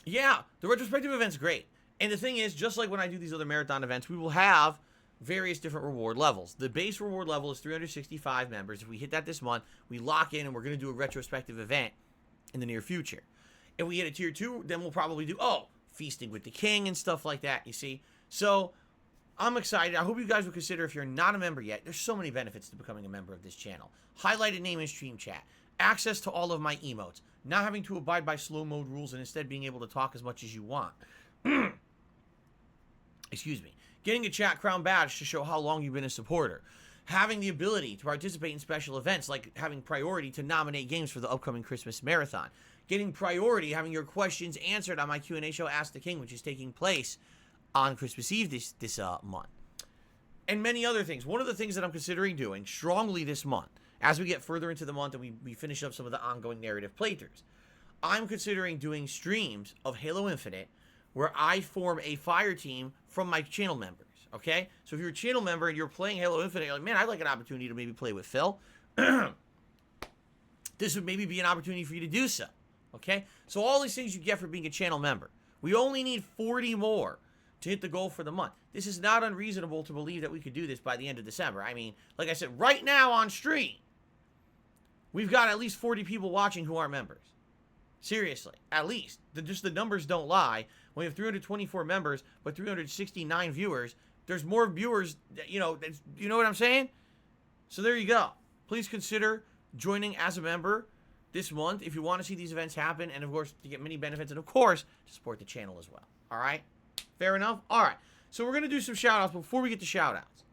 yeah, the retrospective event's great. And the thing is, just like when I do these other marathon events, we will have various different reward levels. The base reward level is 365 members. If we hit that this month, we lock in and we're going to do a retrospective event in the near future. If we hit a tier 2, then we'll probably do, Feasting with the King and stuff like that, you see? So, I'm excited. I hope you guys will consider, if you're not a member yet, there's so many benefits to becoming a member of this channel. Highlighted name in stream chat. Access to all of my emotes. Not having to abide by slow mode rules and instead being able to talk as much as you want. Excuse me. Getting a chat crown badge to show how long you've been a supporter. Having the ability to participate in special events, like having priority to nominate games for the upcoming Christmas marathon. Getting priority, having your questions answered on my Q&A show, Ask the King, which is taking place on Christmas Eve this month. And many other things. One of the things that I'm considering doing strongly this month, as we get further into the month and we finish up some of the ongoing narrative playthroughs, I'm considering doing streams of Halo Infinite where I form a fire team from my channel members, okay? So if you're a channel member and you're playing Halo Infinite, you're like, man, I'd like an opportunity to maybe play with Phil. this would maybe be an opportunity for you to do so. Okay? So all these things you get for being a channel member. We only need 40 more to hit the goal for the month. This is not unreasonable to believe that we could do this by the end of December. I mean, like I said, right now on stream, we've got at least 40 people watching who aren't members. Seriously, at least. Just the numbers don't lie. When we have 324 members, but 369 viewers, there's more viewers, you know what I'm saying? So there you go. Please consider joining as a member this month if you want to see these events happen, and of course, to get many benefits, and of course, to support the channel as well. All right? Fair enough? All right. So we're going to do some shout-outs. Before we get to shout-outs,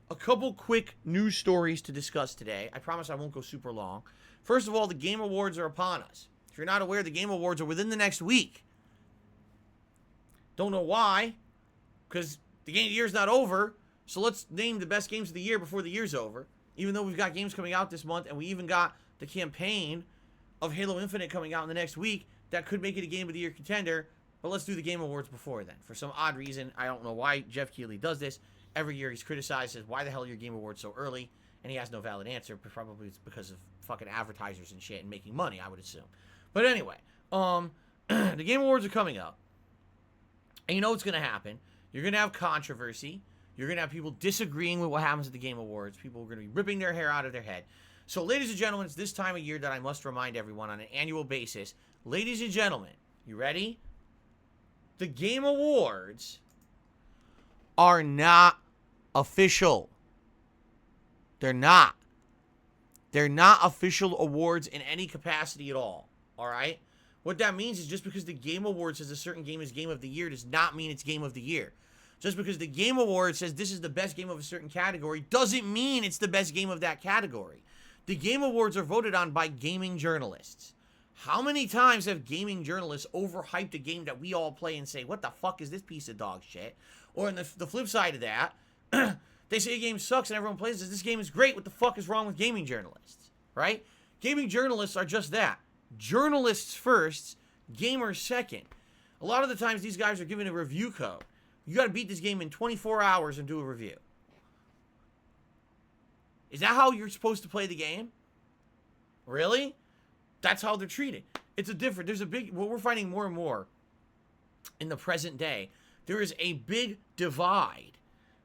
a couple quick news stories to discuss today. I promise I won't go super long. First of all, the Game Awards are upon us. If you're not aware, the Game Awards are within the next week. Don't know why, because the game of the year's not over, so let's name the best games of the year before the year's over, even though we've got games coming out this month, and we even got the campaign of Halo Infinite coming out in the next week that could make it a Game of the Year contender, but let's do the Game Awards before then. For some odd reason, I don't know why Jeff Keighley does this. Every year he's criticized, says, why the hell are your Game Awards so early? And he has no valid answer, but probably it's because of fucking advertisers and shit and making money, I would assume. But anyway, the Game Awards are coming up. And you know what's going to happen. You're going to have controversy. You're going to have people disagreeing with what happens at the Game Awards. People are going to be ripping their hair out of their head. So, ladies and gentlemen, it's this time of year that I must remind everyone on an annual basis. Ladies and gentlemen, you ready? The Game Awards are not official. They're not. They're not official awards in any capacity at all. All right? What that means is just because the Game Awards says a certain game is Game of the Year does not mean it's Game of the Year. Just because the Game Awards says this is the best game of a certain category doesn't mean it's the best game of that category. The Game Awards are voted on by gaming journalists. How many times have gaming journalists overhyped a game that we all play and say, what the fuck is this piece of dog shit? Or on the flip side of that, they say a game sucks and everyone plays it. This game is great. What the fuck is wrong with gaming journalists? Right? Gaming journalists are just that. Journalists first, gamers second. A lot of the times these guys are given a review code. You got to beat this game in 24 hours and do a review. Is that how you're supposed to play the game? Really? That's how they're treated. There's a big, what we're finding more and more in the present day, there is a big divide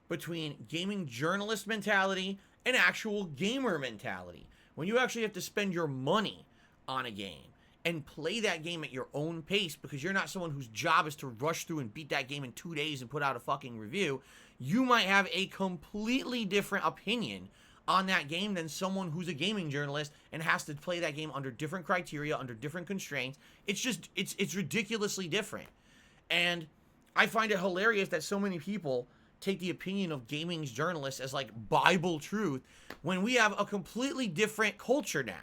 between gaming journalist mentality and actual gamer mentality. When you actually have to spend your money on a game and play that game at your own pace because you're not someone whose job is to rush through and beat that game in 2 days and put out a fucking review, you might have a completely different opinion on that game than someone who's a gaming journalist and has to play that game under different criteria, under different constraints. It's just, it's ridiculously different. And I find it hilarious that so many people take the opinion of gaming journalists as like Bible truth when we have a completely different culture now.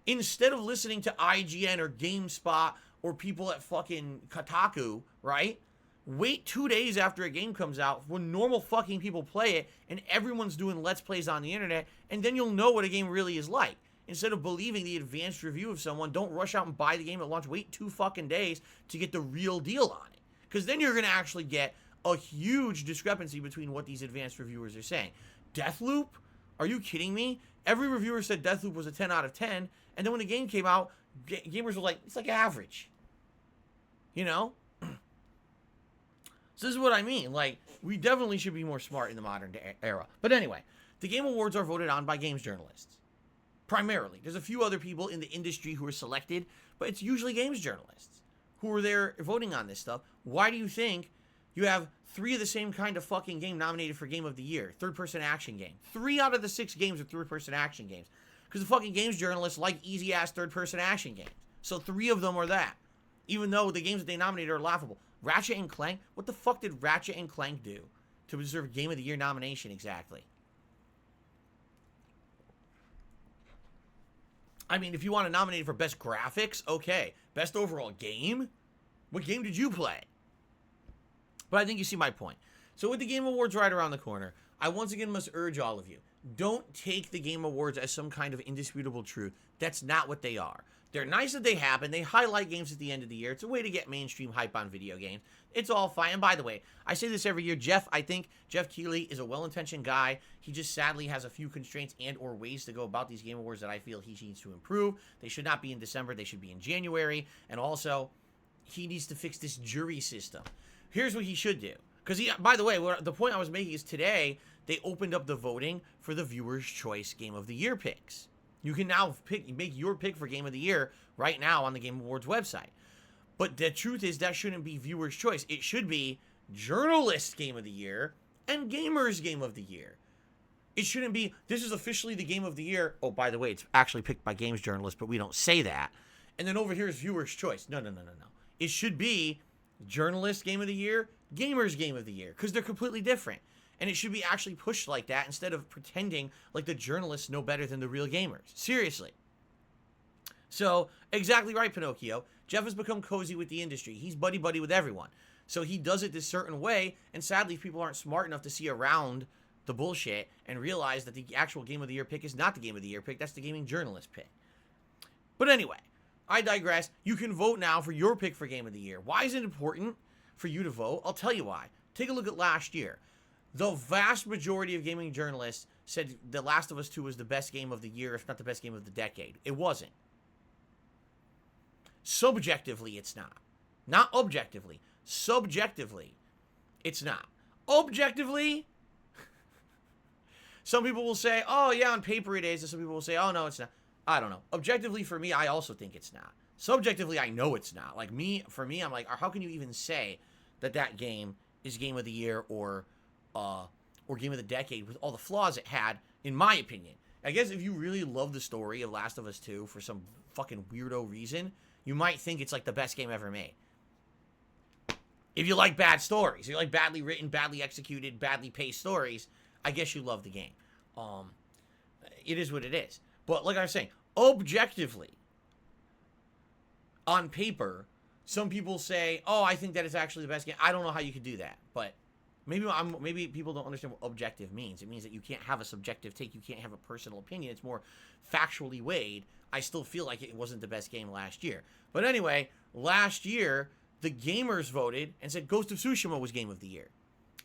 Instead of listening to IGN or GameSpot or people at fucking Kotaku, right? Wait 2 days after a game comes out when normal fucking people play it and everyone's doing Let's Plays on the internet, and then you'll know what a game really is like. Instead of believing the advanced review of someone, don't rush out and buy the game at launch. Wait 2 fucking days to get the real deal on it. Because then you're going to actually get a huge discrepancy between what these advanced reviewers are saying. Deathloop? Are you kidding me? Every reviewer said Deathloop was a 10 out of 10, and then when the game came out, gamers were like, it's like average. You know? So this is what I mean. Like, we definitely should be more smart in the modern era. But anyway, the Game Awards are voted on by games journalists. Primarily. There's a few other people in the industry who are selected, but it's usually games journalists who are there voting on this stuff. Why do you think you have 3 of the same kind of fucking game nominated for Game of the Year? Third-person action game. 3 out of the 6 games are third-person action games. Because the fucking games journalists like easy-ass third-person action games. So 3 of them are that. Even though the games that they nominated are laughable. Ratchet and Clank? What the fuck did Ratchet and Clank do to deserve a Game of the Year nomination exactly? I mean, if you want to nominate it for best graphics, okay. Best overall game? What game did you play? But I think you see my point. So with the Game Awards right around the corner, I once again must urge all of you, don't take the Game Awards as some kind of indisputable truth. That's not what they are. They're nice that they happen. They highlight games at the end of the year. It's a way to get mainstream hype on video games. It's all fine. And by the way, I say this every year. I think Jeff Keighley is a well-intentioned guy. He just sadly has a few constraints and or ways to go about these Game Awards that I feel he needs to improve. They should not be in December. They should be in January. And also, he needs to fix this jury system. Here's what he should do. Because, by the way, the point I was making is today, they opened up the voting for the Viewer's Choice Game of the Year picks. You can now make your pick for Game of the Year right now on the Game Awards website. But the truth is that shouldn't be Viewer's Choice. It should be Journalist Game of the Year and Gamer's Game of the Year. It shouldn't be, this is officially the Game of the Year. Oh, by the way, it's actually picked by games journalists, but we don't say that. And then over here is Viewer's Choice. No. It should be Journalist Game of the Year, Gamer's Game of the Year, because they're completely different. And it should be actually pushed like that instead of pretending like the journalists know better than the real gamers. Seriously. So, exactly right, Pinocchio. Jeff has become cozy with the industry. He's buddy-buddy with everyone. So he does it this certain way, and sadly, people aren't smart enough to see around the bullshit and realize that the actual Game of the Year pick is not the Game of the Year pick. That's the gaming journalist pick. But anyway, I digress. You can vote now for your pick for Game of the Year. Why is it important for you to vote? I'll tell you why. Take a look at last year. The vast majority of gaming journalists said The Last of Us 2 was the best game of the year, if not the best game of the decade. It wasn't. Subjectively, it's not. Not objectively. Subjectively, it's not. Objectively, some people will say, oh, yeah, on paper it is. And some people will say, oh, no, it's not. I don't know. Objectively, for me, I also think it's not. Subjectively, I know it's not. Like, for me, I'm like, how can you even say that game is Game of the Year or Game of the Decade with all the flaws it had, in my opinion? I guess if you really love the story of Last of Us 2 for some fucking weirdo reason, you might think it's like the best game ever made. If you like bad stories, if you like badly written, badly executed, badly paced stories, I guess you love the game. It is what it is. But like I was saying, objectively, on paper, some people say, oh, I think that it's actually the best game. I don't know how you could do that, but maybe people don't understand what objective means. It means that you can't have a subjective take. You can't have a personal opinion. It's more factually weighed. I still feel like it wasn't the best game last year. But anyway, last year, the gamers voted and said Ghost of Tsushima was Game of the Year.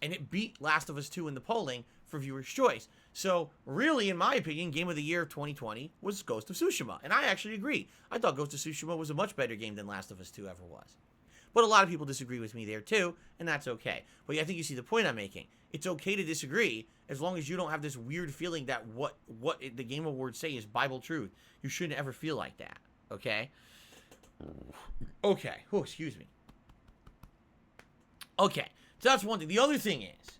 And it beat Last of Us 2 in the polling for Viewer's Choice. So, really, in my opinion, Game of the Year of 2020 was Ghost of Tsushima. And I actually agree. I thought Ghost of Tsushima was a much better game than Last of Us 2 ever was. But a lot of people disagree with me there too, and that's okay. But I think you see the point I'm making. It's okay to disagree as long as you don't have this weird feeling that what the Game Awards say is Bible truth. You shouldn't ever feel like that, okay? Okay. Oh, excuse me. Okay. So that's one thing. The other thing is,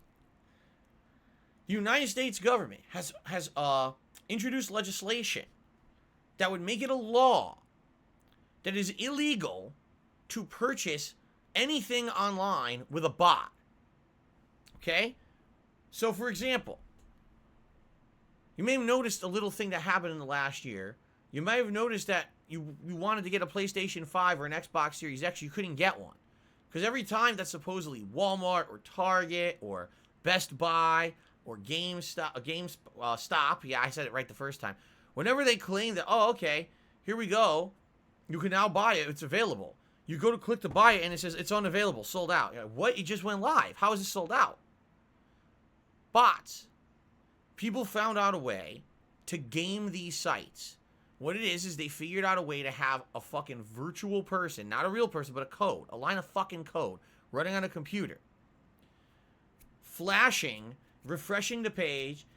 the United States government has introduced legislation that would make it a law that is illegal to purchase anything online with a bot. Okay? So, for example, you may have noticed a little thing that happened in the last year. You might have noticed that you wanted to get a PlayStation 5 or an Xbox Series X, you couldn't get one. Because every time that supposedly Walmart or Target or Best Buy or GameStop, yeah, I said it right the first time. Whenever they claim that, oh, okay, here we go, you can now buy it, it's available. You go to click to buy it, and it says it's unavailable, sold out. You're like, what? It just went live. How is it sold out? Bots. People found out a way to game these sites. What it is they figured out a way to have a fucking virtual person, not a real person, but a code, a line of fucking code, running on a computer, flashing, refreshing the page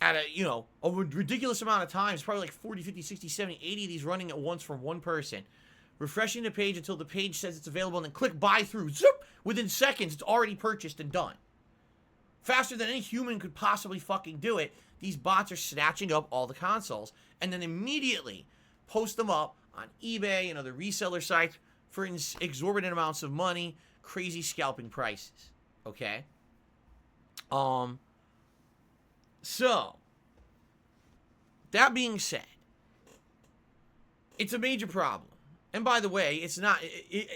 at a ridiculous amount of times, probably like 40, 50, 60, 70, 80 of these running at once from one person. Refreshing the page until the page says it's available, and then click buy through. Zoop! Within seconds, it's already purchased and done. Faster than any human could possibly fucking do it, these bots are snatching up all the consoles and then immediately post them up on eBay and other reseller sites for exorbitant amounts of money, crazy scalping prices. Okay? So, that being said, it's a major problem. And by the way, it's not,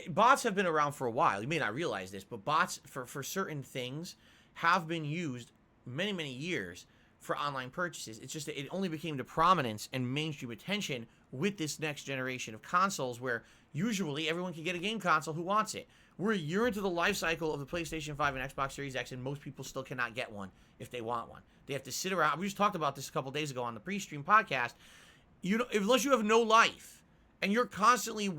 bots have been around for a while. You may not realize this, but bots for certain things have been used many, many years for online purchases. It's just that it only became to prominence and mainstream attention with this next generation of consoles, where usually everyone can get a game console who wants it. We're a year into the life cycle of the PlayStation 5 and Xbox Series X, and most people still cannot get one if they want one. They have to sit around. We just talked about this a couple days ago on the PreStream podcast. Unless you have no life and you're constantly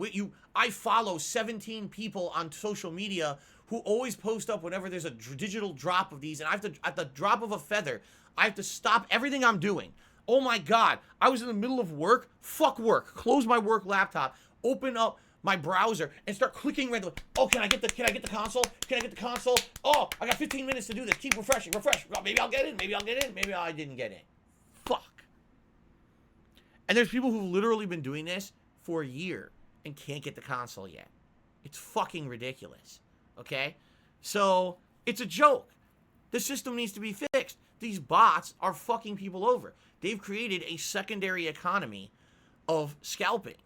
I follow 17 people on social media who always post up whenever there's a digital drop of these, and I have to, at the drop of a feather, I have to stop everything I'm doing. Oh my God, I was in the middle of work. Fuck work. Close my work laptop. Open up my browser and start clicking randomly. Oh, can I get the console? Can I get the console? Oh, I got 15 minutes to do this. Keep refreshing. Oh, maybe I'll get in. Maybe I didn't get in. Fuck. And there's people who've literally been doing this for a year and can't get the console yet. It's fucking ridiculous. Okay? So, it's a joke. The system needs to be fixed. These bots are fucking people over. They've created a secondary economy of scalping.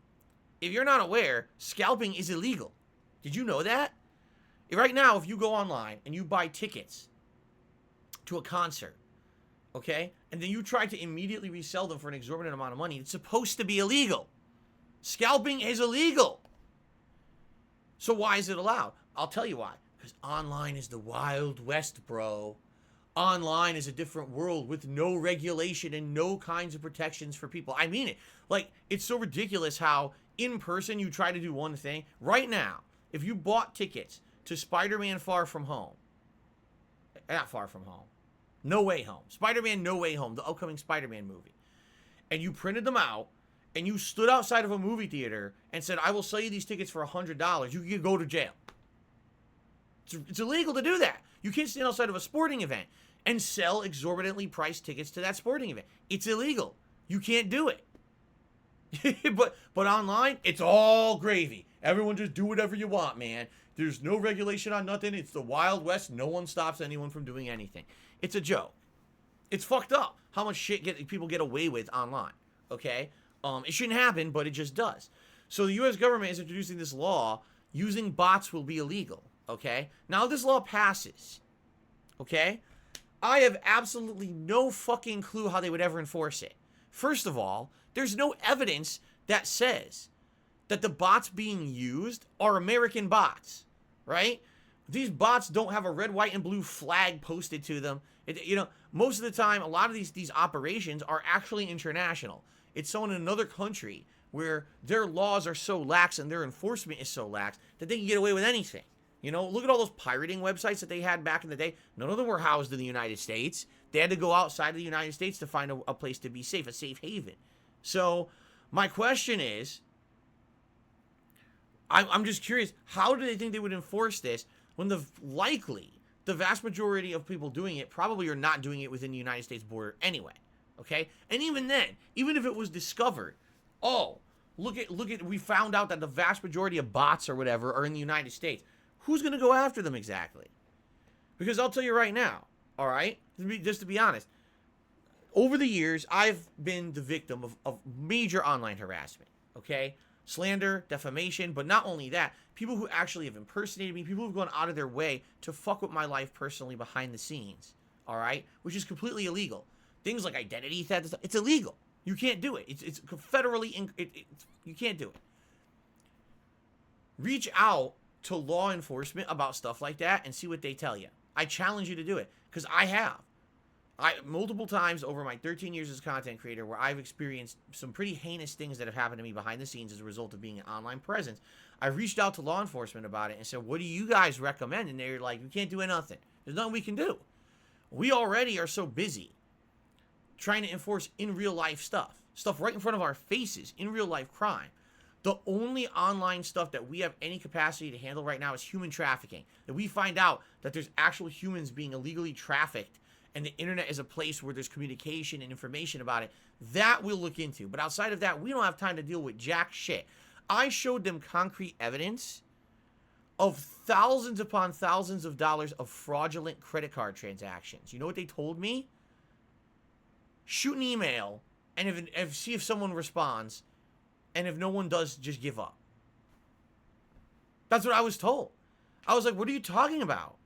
If you're not aware, scalping is illegal. Did you know that? Right now, if you go online and you buy tickets to a concert, okay, and then you try to immediately resell them for an exorbitant amount of money, it's supposed to be illegal. Scalping is illegal. So why is it allowed? I'll tell you why. Because online is the Wild West, bro. Online is a different world with no regulation and no kinds of protections for people. I mean it. Like, it's so ridiculous how in person you try to do one thing. Right now, if you bought tickets to Spider-Man Far From Home, not Far From Home, No Way Home, Spider-Man No Way Home, the upcoming Spider-Man movie, and you printed them out, and you stood outside of a movie theater and said, I will sell you these tickets for $100, you could go to jail. It's illegal to do that. You can't stand outside of a sporting event and sell exorbitantly priced tickets to that sporting event. It's illegal. You can't do it. but online, it's all gravy. Everyone just do whatever you want, man. There's no regulation on nothing. It's the Wild West. No one stops anyone from doing anything. It's a joke. It's fucked up how much shit people get away with online, okay? It shouldn't happen, but it just does. So the U.S. government is introducing this law. Using bots will be illegal, okay? Now this law passes, okay? I have absolutely no fucking clue how they would ever enforce it. First of all, there's no evidence that says that the bots being used are American bots, right? These bots don't have a red, white, and blue flag posted to them. Most of the time, a lot of these operations are actually international. It's someone in another country where their laws are so lax and their enforcement is so lax that they can get away with anything. Look at all those pirating websites that they had back in the day. None of them were housed in the United States. They had to go outside of the United States to find a place to be safe, a safe haven. So, my question is, I'm just curious, how do they think they would enforce this when the vast majority of people doing it probably are not doing it within the United States border anyway, okay? And even then, even if it was discovered, look at, we found out that the vast majority of bots or whatever are in the United States. Who's going to go after them exactly? Because I'll tell you right now, all right, just to be honest, over the years, I've been the victim of major online harassment, okay? Slander, defamation, but not only that, people who actually have impersonated me, people who've gone out of their way to fuck with my life personally behind the scenes, all right? Which is completely illegal. Things like identity theft, it's illegal. You can't do it. It's federally, you can't do it. Reach out to law enforcement about stuff like that and see what they tell you. I challenge you to do it, because I have. Multiple times over my 13 years as a content creator, where I've experienced some pretty heinous things that have happened to me behind the scenes as a result of being an online presence. I've reached out to law enforcement about it and said, what do you guys recommend? And they're like, we can't do nothing. There's nothing we can do. We already are so busy trying to enforce in real life stuff right in front of our faces, in real life crime. The only online stuff that we have any capacity to handle right now is human trafficking. That we find out that there's actual humans being illegally trafficked, and the internet is a place where there's communication and information about it. That we'll look into. But outside of that, we don't have time to deal with jack shit. I showed them concrete evidence of thousands upon thousands of dollars of fraudulent credit card transactions. You know what they told me? Shoot an email and see if someone responds. And if no one does, just give up. That's what I was told. I was like, what are you talking about?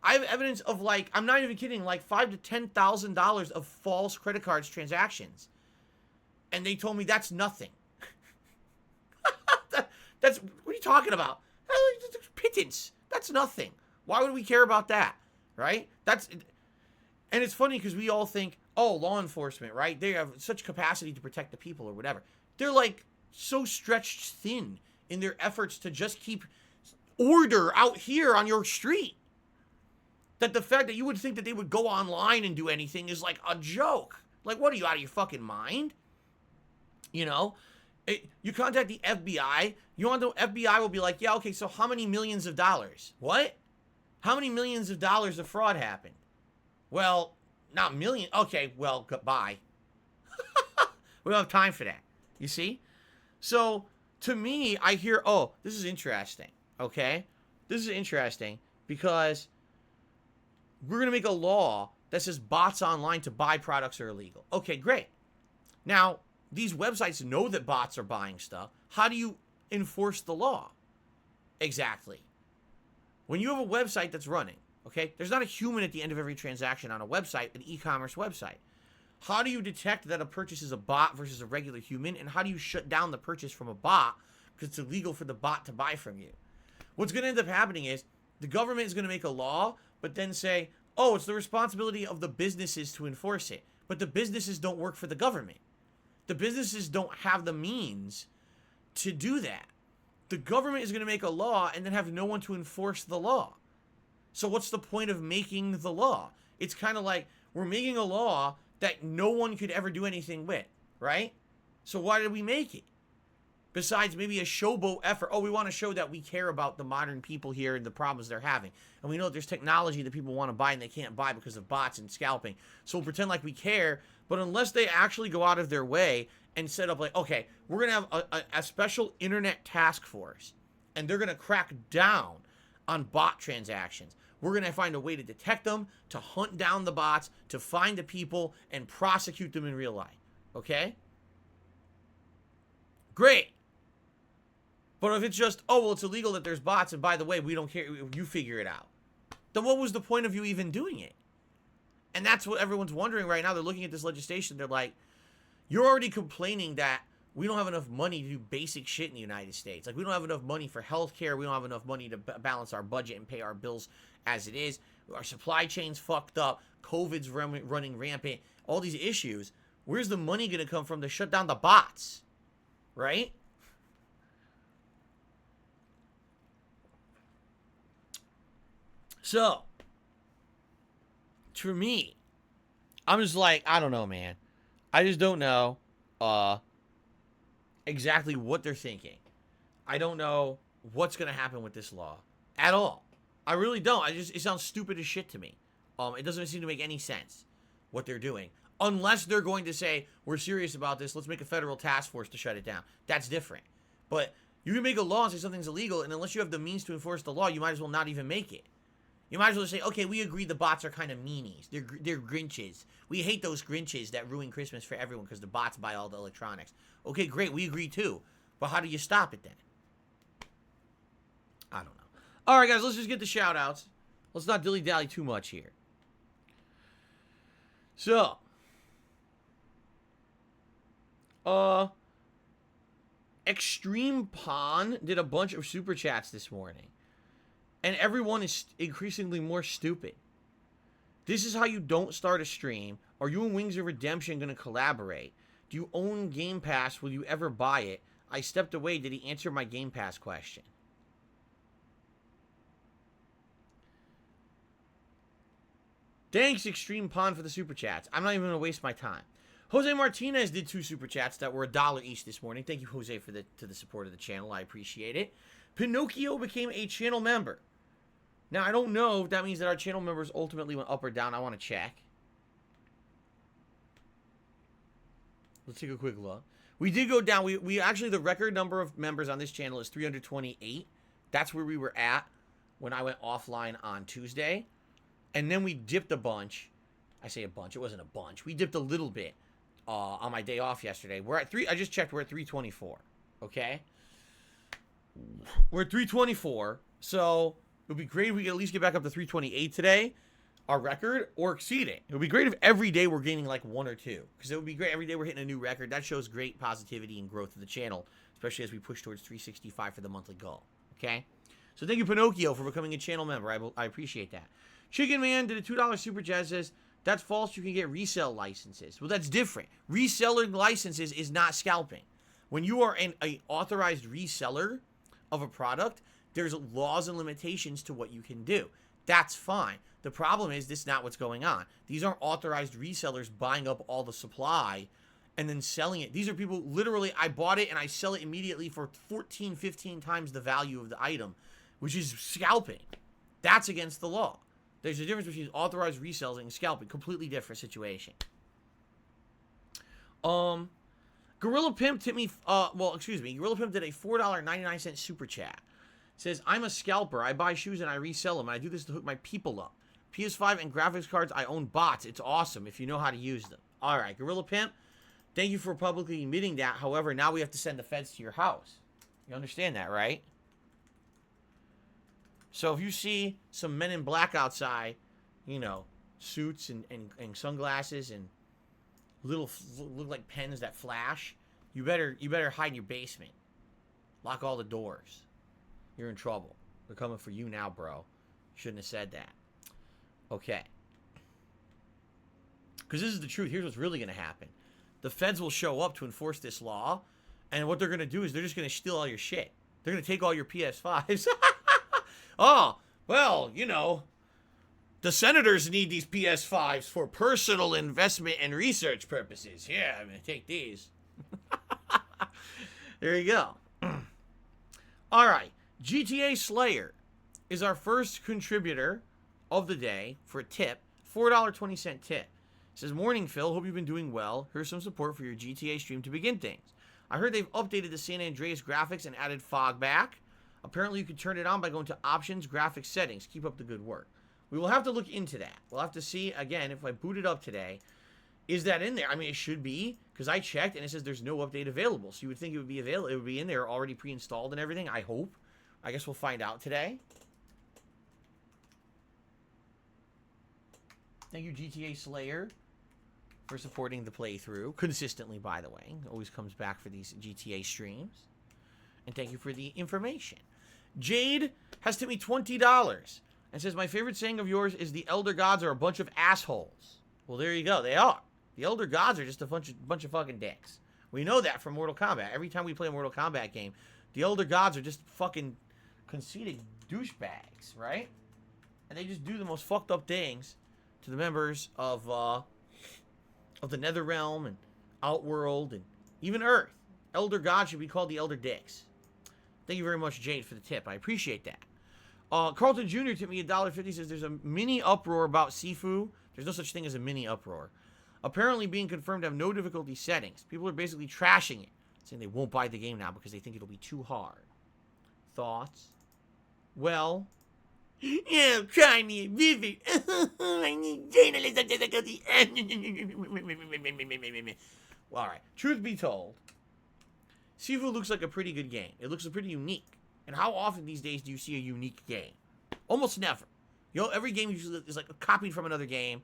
I have evidence of, like, I'm not even kidding, like $5,000 to $10,000 of false credit cards transactions. And they told me that's nothing. That's, what are you talking about? Pittance. That's nothing. Why would we care about that? Right? And it's funny because we all think, oh, law enforcement, right? They have such capacity to protect the people or whatever. They're like so stretched thin in their efforts to just keep order out here on your street that the fact that you would think that they would go online and do anything is like a joke. Like, what are you, out of your fucking mind? You know? You contact the FBI, you want the FBI will be like, yeah, okay, so how many millions of dollars? What? How many millions of dollars of fraud happened? Well, not million. Okay, well, goodbye. We don't have time for that. You see? So, to me, I hear, oh, this is interesting. Okay? This is interesting because we're going to make a law that says bots online to buy products are illegal. Okay, great. Now, these websites know that bots are buying stuff. How do you enforce the law? Exactly. When you have a website that's running, okay, there's not a human at the end of every transaction on a website, an e-commerce website. How do you detect that a purchase is a bot versus a regular human? And how do you shut down the purchase from a bot because it's illegal for the bot to buy from you? What's going to end up happening is the government is going to make a law, but then say, oh, it's the responsibility of the businesses to enforce it. But the businesses don't work for the government. The businesses don't have the means to do that. The government is going to make a law and then have no one to enforce the law. So what's the point of making the law? It's kind of like we're making a law that no one could ever do anything with, right? So why did we make it? Besides maybe a showboat effort. Oh, we want to show that we care about the modern people here and the problems they're having. And we know that there's technology that people want to buy and they can't buy because of bots and scalping. So we'll pretend like we care. But unless they actually go out of their way and set up like, okay, we're going to have a special internet task force. And they're going to crack down on bot transactions. We're going to find a way to detect them, to hunt down the bots, to find the people, and prosecute them in real life. Okay? Great. But if it's just, oh, well, it's illegal that there's bots, and by the way, we don't care, you figure it out. Then what was the point of you even doing it? And that's what everyone's wondering right now. They're looking at this legislation. They're like, you're already complaining that we don't have enough money to do basic shit in the United States. Like, we don't have enough money for healthcare. We don't have enough money to balance our budget and pay our bills as it is. Our supply chain's fucked up. COVID's running rampant. All these issues. Where's the money going to come from to shut down the bots? Right? So, for me, I'm just like, I don't know, man. I just don't know exactly what they're thinking. I don't know what's going to happen with this law at all. I really don't. It sounds stupid as shit to me. It doesn't seem to make any sense what they're doing. Unless they're going to say, we're serious about this, let's make a federal task force to shut it down. That's different. But you can make a law and say something's illegal, and unless you have the means to enforce the law, you might as well not even make it. You might as well say, okay, we agree the bots are kind of meanies. They're Grinches. We hate those Grinches that ruin Christmas for everyone because the bots buy all the electronics. Okay, great, we agree too. But how do you stop it then? I don't know. All right, guys, let's just get the shout-outs. Let's not dilly-dally too much here. So, Extreme Pawn did a bunch of super chats this morning. And everyone is increasingly more stupid. This is how you don't start a stream. Are you and Wings of Redemption going to collaborate? Do you own Game Pass? Will you ever buy it? I stepped away. Did he answer my Game Pass question? Thanks, Extreme Pawn, for the super chats. I'm not even going to waste my time. Jose Martinez did 2 super chats that were $1 each this morning. Thank you, Jose, for the support of the channel. I appreciate it. Pinocchio became a channel member. Now, I don't know if that means that our channel members ultimately went up or down. I want to check. Let's take a quick look. We did go down. We actually, the record number of members on this channel is 328. That's where we were at when I went offline on Tuesday. And then we dipped a bunch. I say a bunch. It wasn't a bunch. We dipped a little bit on my day off yesterday. We're at 3. I just checked. We're at 324. Okay? We're at 324. So would be great if we could at least get back up to 328 today, our record, or exceed it. It would be great if every day we're gaining like 1 or 2. Because it would be great every day we're hitting a new record. That shows great positivity and growth of the channel, especially as we push towards 365 for the monthly goal. Okay? So thank you, Pinocchio, for becoming a channel member. I appreciate that. Chicken Man did a $2 super chat, says, that's false. You can get resale licenses. Well, that's different. Reseller licenses is not scalping. When you are an authorized reseller of a product, there's laws and limitations to what you can do. That's fine. The problem is this is not what's going on. These aren't authorized resellers buying up all the supply and then selling it. These are people, literally, I bought it and I sell it immediately for 14, 15 times the value of the item, which is scalping. That's against the law. There's a difference between authorized reselling and scalping. Completely different situation. Gorilla Pimp tipped me, Gorilla Pimp did a $4.99 super chat. Says, I'm a scalper. I buy shoes and I resell them. And I do this to hook my people up. PS5 and graphics cards, I own bots. It's awesome if you know how to use them. All right, Gorilla Pimp, thank you for publicly admitting that. However, now we have to send the feds to your house. You understand that, right? So if you see some men in black outside, you know, suits and sunglasses and look like pens that flash, you better hide in your basement. Lock all the doors. You're in trouble. They're coming for you now, bro. Shouldn't have said that. Okay. Because this is the truth. Here's what's really going to happen. The feds will show up to enforce this law, and what they're going to do is they're just going to steal all your shit. They're going to take all your PS5s. Oh, well, you know, the senators need these PS5s for personal investment and research purposes. Yeah, I'm going to take these. There you go. All right. GTA Slayer is our first contributor of the day for a tip. $4.20 tip. It says, morning, Phil. Hope you've been doing well. Here's some support for your GTA stream to begin things. I heard they've updated the San Andreas graphics and added fog back. Apparently, you can turn it on by going to Options, Graphics, Settings. Keep up the good work. We will have to look into that. We'll have to see, again, if I boot it up today, is that in there? I mean, it should be, because I checked, and it says there's no update available. So you would think it would be available. It would be in there already pre-installed and everything, I hope. I guess we'll find out today. Thank you, GTA Slayer, for supporting the playthrough. Consistently, by the way. Always comes back for these GTA streams. And thank you for the information. Jade has tipped me $20 and says, my favorite saying of yours is the Elder Gods are a bunch of assholes. Well, there you go. They are. The Elder Gods are just a bunch of fucking dicks. We know that from Mortal Kombat. Every time we play a Mortal Kombat game, the Elder Gods are just fucking conceited douchebags, right? And they just do the most fucked up things to the members of the Netherrealm and Outworld and even Earth. Elder Gods should be called the Elder Dicks. Thank you very much, Jade, for the tip. I appreciate that. Carlton Jr. tipped me $1.50. Says there's a mini uproar about Sifu. There's no such thing as a mini uproar. Apparently being confirmed to have no difficulty settings. People are basically trashing it, saying they won't buy the game now because they think it'll be too hard. Thoughts? Well, yeah, try me, Vivid. I need journalism difficulty. Well, all right. Truth be told, Sifu looks like a pretty good game. It looks pretty unique. And how often these days do you see a unique game? Almost never. You know, every game usually is like copied from another game,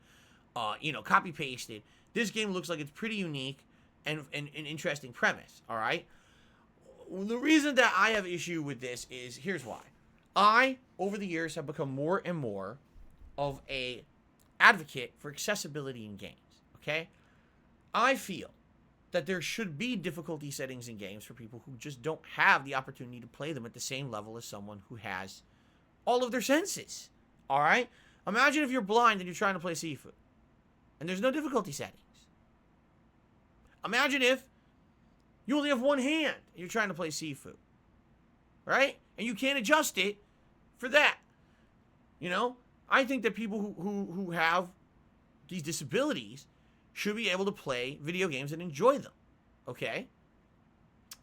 copy pasted. This game looks like it's pretty unique and an interesting premise. All right. The reason that I have issue with this is here's why. I, over the years, have become more and more of a advocate for accessibility in games. Okay, I feel that there should be difficulty settings in games for people who just don't have the opportunity to play them at the same level as someone who has all of their senses. All right? Imagine if you're blind and you're trying to play Sifu, and there's no difficulty settings. Imagine if you only have one hand and you're trying to play Sifu, right? And you can't adjust it for that. You know? I think that people who have these disabilities should be able to play video games and enjoy them, okay?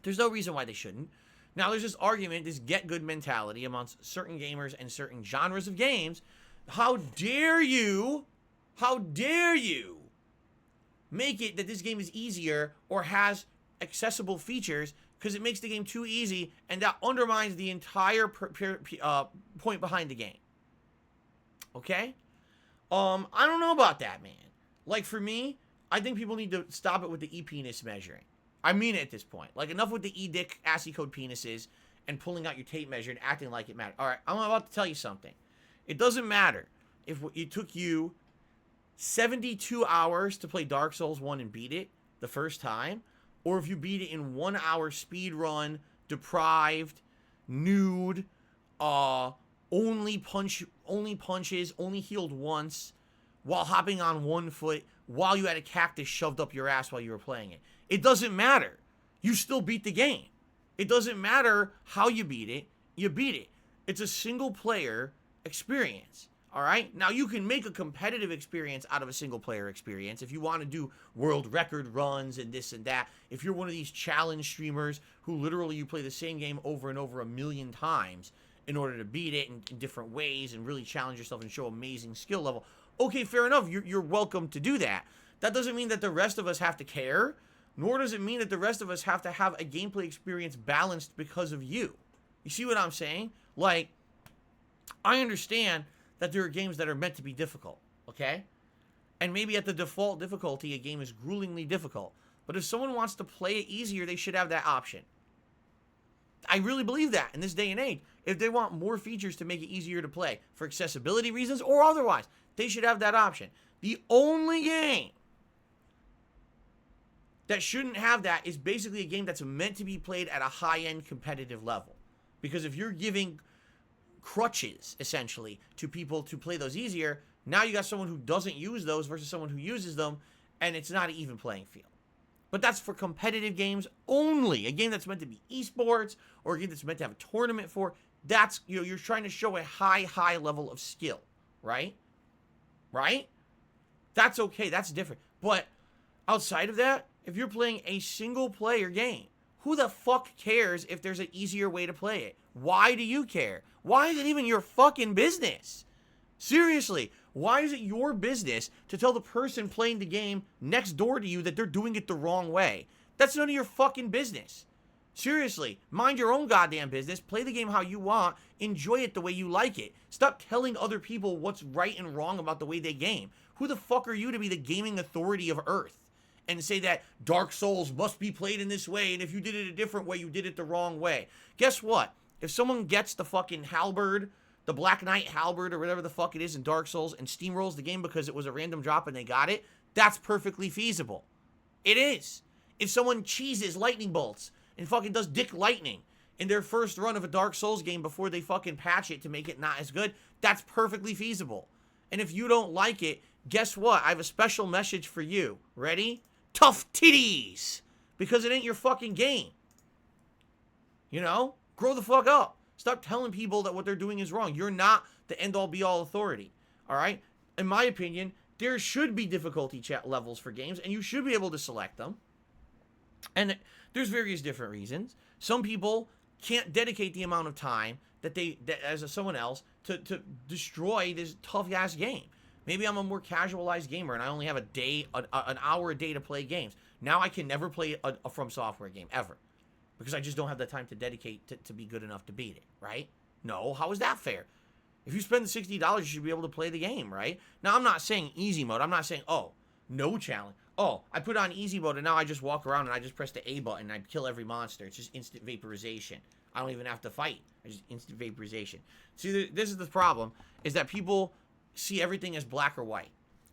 There's no reason why they shouldn't. Now, there's this argument, this get-good mentality amongst certain gamers and certain genres of games. How dare you make it that this game is easier or has accessible features because it makes the game too easy, and that undermines the entire point behind the game. Okay? I don't know about that, man. Like, for me, I think people need to stop it with the e-penis measuring. I mean it at this point. Like, enough with the e-dick, ASCII code penises, and pulling out your tape measure and acting like it matters. Alright, I'm about to tell you something. It doesn't matter if it took you 72 hours to play Dark Souls 1 and beat it the first time, or if you beat it in 1 hour speed run, deprived, nude, only punches, only healed once, while hopping on 1 foot, while you had a cactus shoved up your ass while you were playing it. It doesn't matter. You still beat the game. It doesn't matter how you beat it. You beat it. It's a single player experience. All right? Now, you can make a competitive experience out of a single player experience if you want to do world record runs and this and that. If you're one of these challenge streamers who literally you play the same game over and over 1,000,000 times in order to beat it in different ways and really challenge yourself and show amazing skill level. Okay, fair enough. You're welcome to do that. That doesn't mean that the rest of us have to care, nor does it mean that the rest of us have to have a gameplay experience balanced because of you. You see what I'm saying? Like, I understand that there are games that are meant to be difficult, okay? And maybe at the default difficulty, a game is gruelingly difficult. But if someone wants to play it easier, they should have that option. I really believe that in this day and age. If they want more features to make it easier to play, for accessibility reasons or otherwise, they should have that option. The only game that shouldn't have that is basically a game that's meant to be played at a high-end competitive level. Because if you're giving crutches, essentially, to people to play those easier, now you got someone who doesn't use those versus someone who uses them, and it's not an even playing field. But that's for competitive games only. A game that's meant to be esports, or a game that's meant to have a tournament for, that's, you're trying to show a high level of skill, right? Right? That's okay, that's different. But outside of that, if you're playing a single player game, who the fuck cares if there's an easier way to play it? Why do you care? Why is it even your fucking business? Seriously, why is it your business to tell the person playing the game next door to you that they're doing it the wrong way? That's none of your fucking business. Seriously, mind your own goddamn business, play the game how you want, enjoy it the way you like it. Stop telling other people what's right and wrong about the way they game. Who the fuck are you to be the gaming authority of Earth? And say that Dark Souls must be played in this way, and if you did it a different way, you did it the wrong way. Guess what? If someone gets the fucking halberd, the Black Knight halberd, or whatever the fuck it is in Dark Souls, and steamrolls the game because it was a random drop and they got it, that's perfectly feasible. It is. If someone cheeses lightning bolts and fucking does dick lightning in their first run of a Dark Souls game before they fucking patch it to make it not as good, that's perfectly feasible. And if you don't like it, guess what? I have a special message for you. Ready? Tough titties! Because it ain't your fucking game. You know? Grow the fuck up. Stop telling people that what they're doing is wrong. You're not the end-all be-all authority. Alright? In my opinion, there should be difficulty levels for games, and you should be able to select them. And there's various different reasons. Some people can't dedicate the amount of time that as someone else to destroy this tough-ass game. Maybe I'm a more casualized gamer and I only have an hour a day to play games. Now I can never play a From Software game, ever. Because I just don't have the time to dedicate to be good enough to beat it, right? No, how is that fair? If you spend the $60, you should be able to play the game, right? Now, I'm not saying easy mode. I'm not saying, oh, no challenge. Oh, I put on easy mode and now I just walk around and I just press the A button and I kill every monster. It's just instant vaporization. I don't even have to fight. I just instant vaporization. See, this is the problem, is that people see everything as black or white.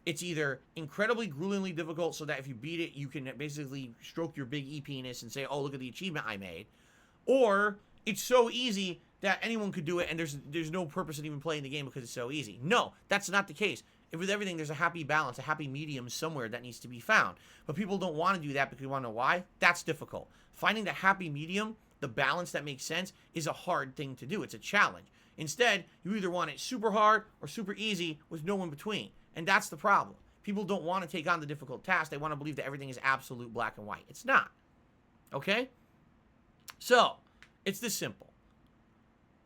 It's either incredibly gruelingly difficult so that if you beat it, you can basically stroke your big e-penis and say, oh, look at the achievement I made. Or it's so easy that anyone could do it and there's no purpose in even playing the game because it's so easy. No, that's not the case. With everything, there's a happy balance, a happy medium somewhere that needs to be found. But people don't want to do that because you want to know why? That's difficult. Finding the happy medium, the balance that makes sense, is a hard thing to do. It's a challenge. Instead, you either want it super hard or super easy with no in between. And that's the problem. People don't want to take on the difficult task. They want to believe that everything is absolute black and white. It's not. Okay? So, it's this simple.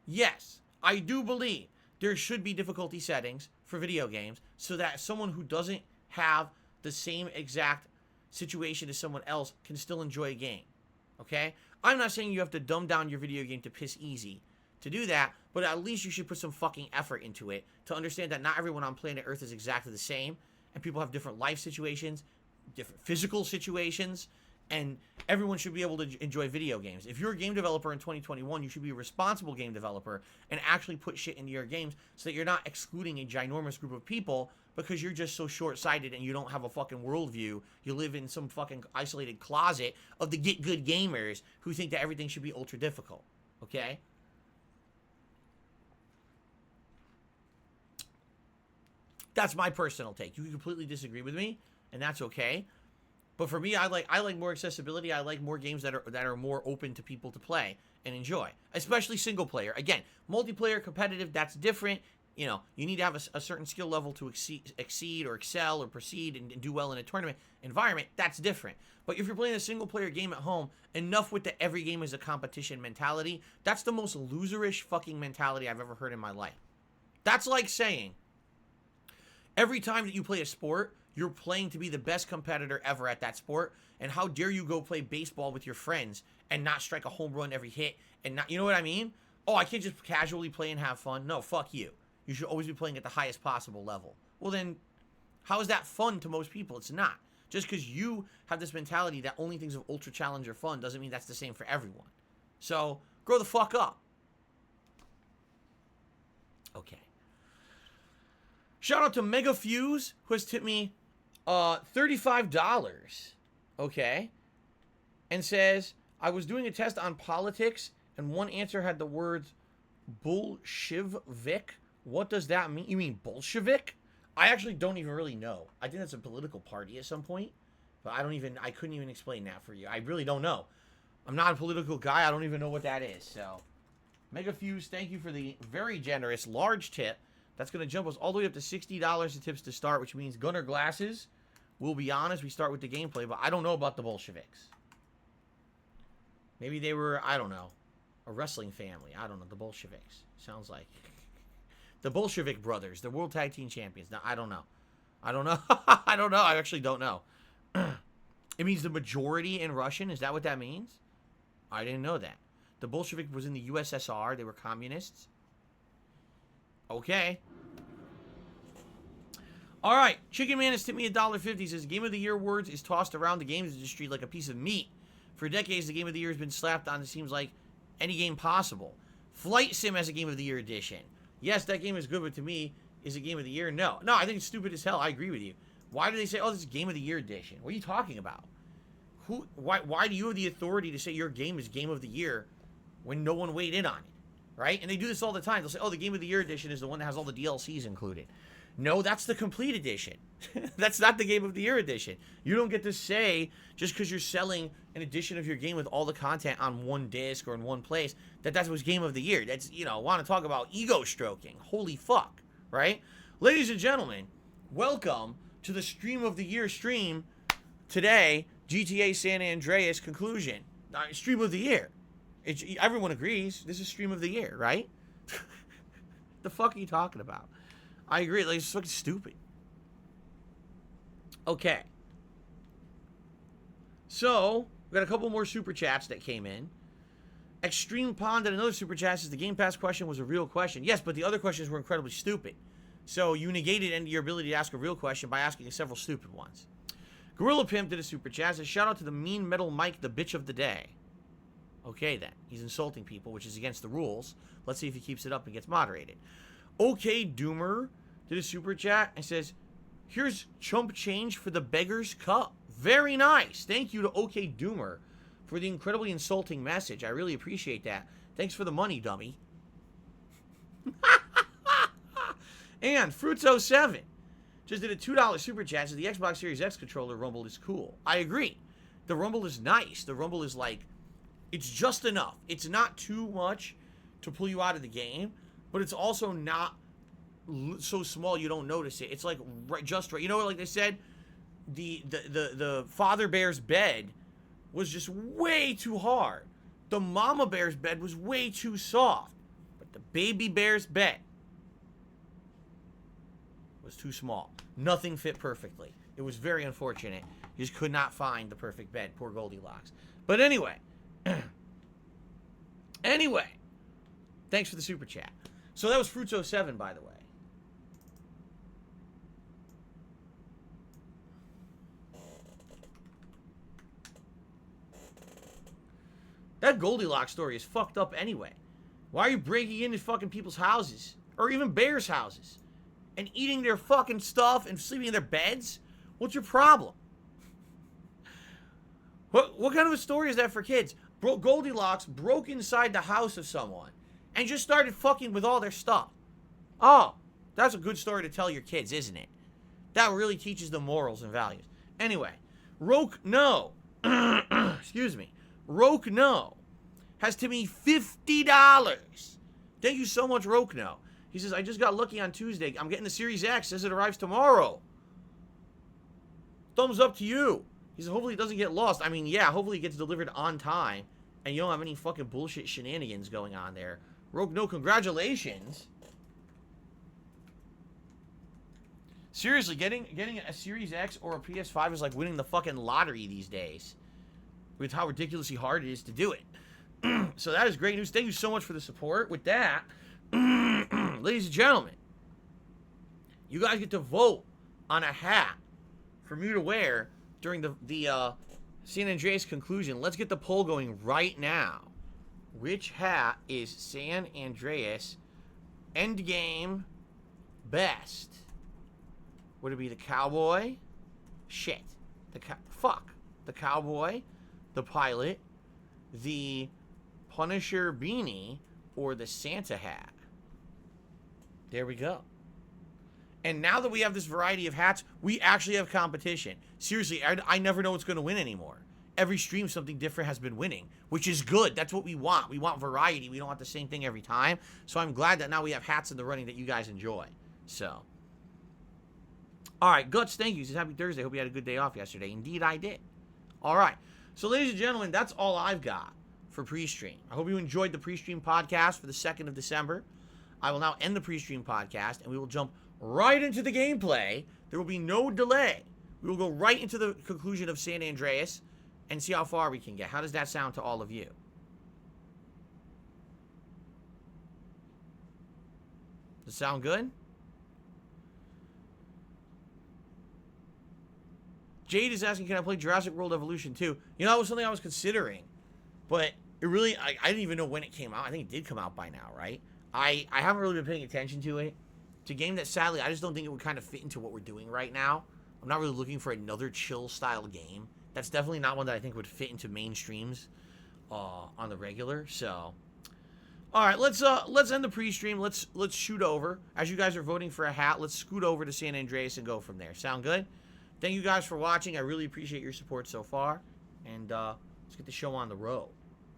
Yes, I do believe there should be difficulty settings for video games so that someone who doesn't have the same exact situation as someone else can still enjoy a game. okay? I'm not saying you have to dumb down your video game to piss easy to do that, but at least you should put some fucking effort into it to understand that not everyone on planet Earth is exactly the same, and people have different life situations, different physical situations, and everyone should be able to enjoy video games. If you're a game developer in 2021, you should be a responsible game developer and actually put shit into your games so that you're not excluding a ginormous group of people because you're just so short-sighted and you don't have a fucking worldview. You live in some fucking isolated closet of the get good gamers who think that everything should be ultra difficult. Okay? That's my personal take. You can completely disagree with me, and that's okay. But for me, I like more accessibility. I like more games that are more open to people to play and enjoy, especially single player. Again, multiplayer, competitive, that's different. You know, you need to have a certain skill level to exceed or excel or proceed and do well in a tournament environment. That's different. But if you're playing a single player game at home, enough with the every game is a competition mentality. That's the most loserish fucking mentality I've ever heard in my life. That's like saying every time that you play a sport, you're playing to be the best competitor ever at that sport. And how dare you go play baseball with your friends and not strike a home run every hit and not, you know what I mean? Oh, I can't just casually play and have fun. No, fuck you. You should always be playing at the highest possible level. Well then, how is that fun to most people? It's not. Just because you have this mentality that only things of ultra challenge are fun doesn't mean that's the same for everyone. So, grow the fuck up. Okay. Shout out to Mega Fuse, who has tipped me $35, okay, and says, I was doing a test on politics, and one answer had the words Bolshevik. What does that mean? You mean Bolshevik? I actually don't even really know. I think that's a political party at some point, but I couldn't even explain that for you. I really don't know. I'm not a political guy. I don't even know what that is, so. Mega Fuse, thank you for the very generous, large tip. That's going to jump us all the way up to $60 in tips to start, which means Gunner Glasses. We'll be honest, we start with the gameplay, but I don't know about the Bolsheviks. Maybe they were, I don't know, a wrestling family. I don't know, the Bolsheviks. Sounds like. The Bolshevik brothers, the World Tag Team Champions. Now, I don't know. I don't know. I don't know. I actually don't know. It means the majority in Russian. Is that what that means? I didn't know that. The Bolshevik was in the USSR. They were communists. Okay. All right. Chicken Man has tipped me $1.50. Says Game of the Year awards is tossed around the games industry like a piece of meat. For decades, the Game of the Year has been slapped on, it seems like, any game possible. Flight Sim has a Game of the Year edition. Yes, that game is good, but to me, is it Game of the Year? No. No, I think it's stupid as hell. I agree with you. Why do they say, oh, this is Game of the Year edition? What are you talking about? Why do you have the authority to say your game is Game of the Year when no one weighed in on it? Right? And they do this all the time. They'll say, oh, the Game of the Year edition is the one that has all the DLCs included. No, that's the complete edition. That's not the Game of the Year edition. You don't get to say, just because you're selling an edition of your game with all the content on one disc or in one place, that was Game of the Year. That's, you know, want to talk about ego stroking. Holy fuck. Right? Ladies and gentlemen, welcome to the Stream of the Year stream. Today, GTA San Andreas conclusion. Stream of the Year. Everyone agrees this is Stream of the Year, right? The fuck are you talking about? I agree. Like, it's fucking stupid. Okay. So, we got a couple more super chats that came in. Extreme Pond and another super chat says the Game Pass question was a real question. Yes, but the other questions were incredibly stupid. So, you negated your ability to ask a real question by asking several stupid ones. Gorilla Pimp did a super chat. Says, shout out to the Mean Metal Mike, the bitch of the day. Okay, then. He's insulting people, which is against the rules. Let's see if he keeps it up and gets moderated. Okay, Doomer did a super chat and says, here's chump change for the Beggar's Cup. Very nice. Thank you to OK Doomer for the incredibly insulting message. I really appreciate that. Thanks for the money, dummy. And Fruits07 just did a $2 super chat. Says the Xbox Series X controller Rumble is cool. I agree. The Rumble is nice. The Rumble is like, it's just enough. It's not too much to pull you out of the game, but it's also not so small you don't notice it. It's like just right. You know what? Like they said, the father bear's bed was just way too hard. The mama bear's bed was way too soft. But the baby bear's bed was too small. Nothing fit perfectly. It was very unfortunate. You just could not find the perfect bed. Poor Goldilocks. But anyway, Anyway, thanks for the super chat. So that was Fruits07, by the way. That Goldilocks story is fucked up anyway. Why are you breaking into fucking people's houses? Or even bears' houses? And eating their fucking stuff and sleeping in their beds? What's your problem? What kind of a story is that for kids? Goldilocks broke inside the house of someone and just started fucking with all their stuff. Oh, that's a good story to tell your kids, isn't it? That really teaches them morals and values. Anyway, Roke No. Excuse me. Roke No has to me $50. Thank you so much, Roke No. He says, I just got lucky on Tuesday. I'm getting the Series X. Says it arrives tomorrow. Thumbs up to you. He says, hopefully it doesn't get lost. I mean, yeah, hopefully it gets delivered on time. And you don't have any fucking bullshit shenanigans going on there. Roke No, congratulations. Seriously, getting a Series X or a PS5 is like winning the fucking lottery these days. With how ridiculously hard it is to do it. So that is great news. Thank you so much for the support. With that, ladies and gentlemen, you guys get to vote on a hat for me to wear during the San Andreas conclusion. Let's get the poll going right now. Which hat is San Andreas endgame best? Would it be the cowboy? Shit. The cowboy, the pilot, the Punisher beanie, or the Santa hat? There we go. And now that we have this variety of hats, we actually have competition. Seriously, I never know what's going to win anymore. Every stream, something different has been winning, which is good. That's what we want. We want variety. We don't want the same thing every time. So I'm glad that now we have hats in the running that you guys enjoy. So, all right, Guts, thank you. He says, happy Thursday. Hope you had a good day off yesterday. Indeed, I did. All right. So, ladies and gentlemen, that's all I've got for PreStream. I hope you enjoyed the PreStream podcast for the 2nd of December. I will now end the PreStream podcast, and we will jump right into the gameplay. There will be no delay. We will go right into the conclusion of San Andreas and see how far we can get. How does that sound to all of you? Does it sound good? Jade is asking, can I play Jurassic World Evolution 2? You know, that was something I was considering. But it really, I didn't even know when it came out. I think it did come out by now, right? I haven't really been paying attention to it. It's a game that, sadly, I just don't think it would kind of fit into what we're doing right now. I'm not really looking for another chill-style game. That's definitely not one that I think would fit into mainstreams on the regular. So, all right, let's end the pre-stream. Let's shoot over. As you guys are voting for a hat, let's scoot over to San Andreas and go from there. Sound good? Thank you guys for watching. I really appreciate your support so far. And let's get the show on the road.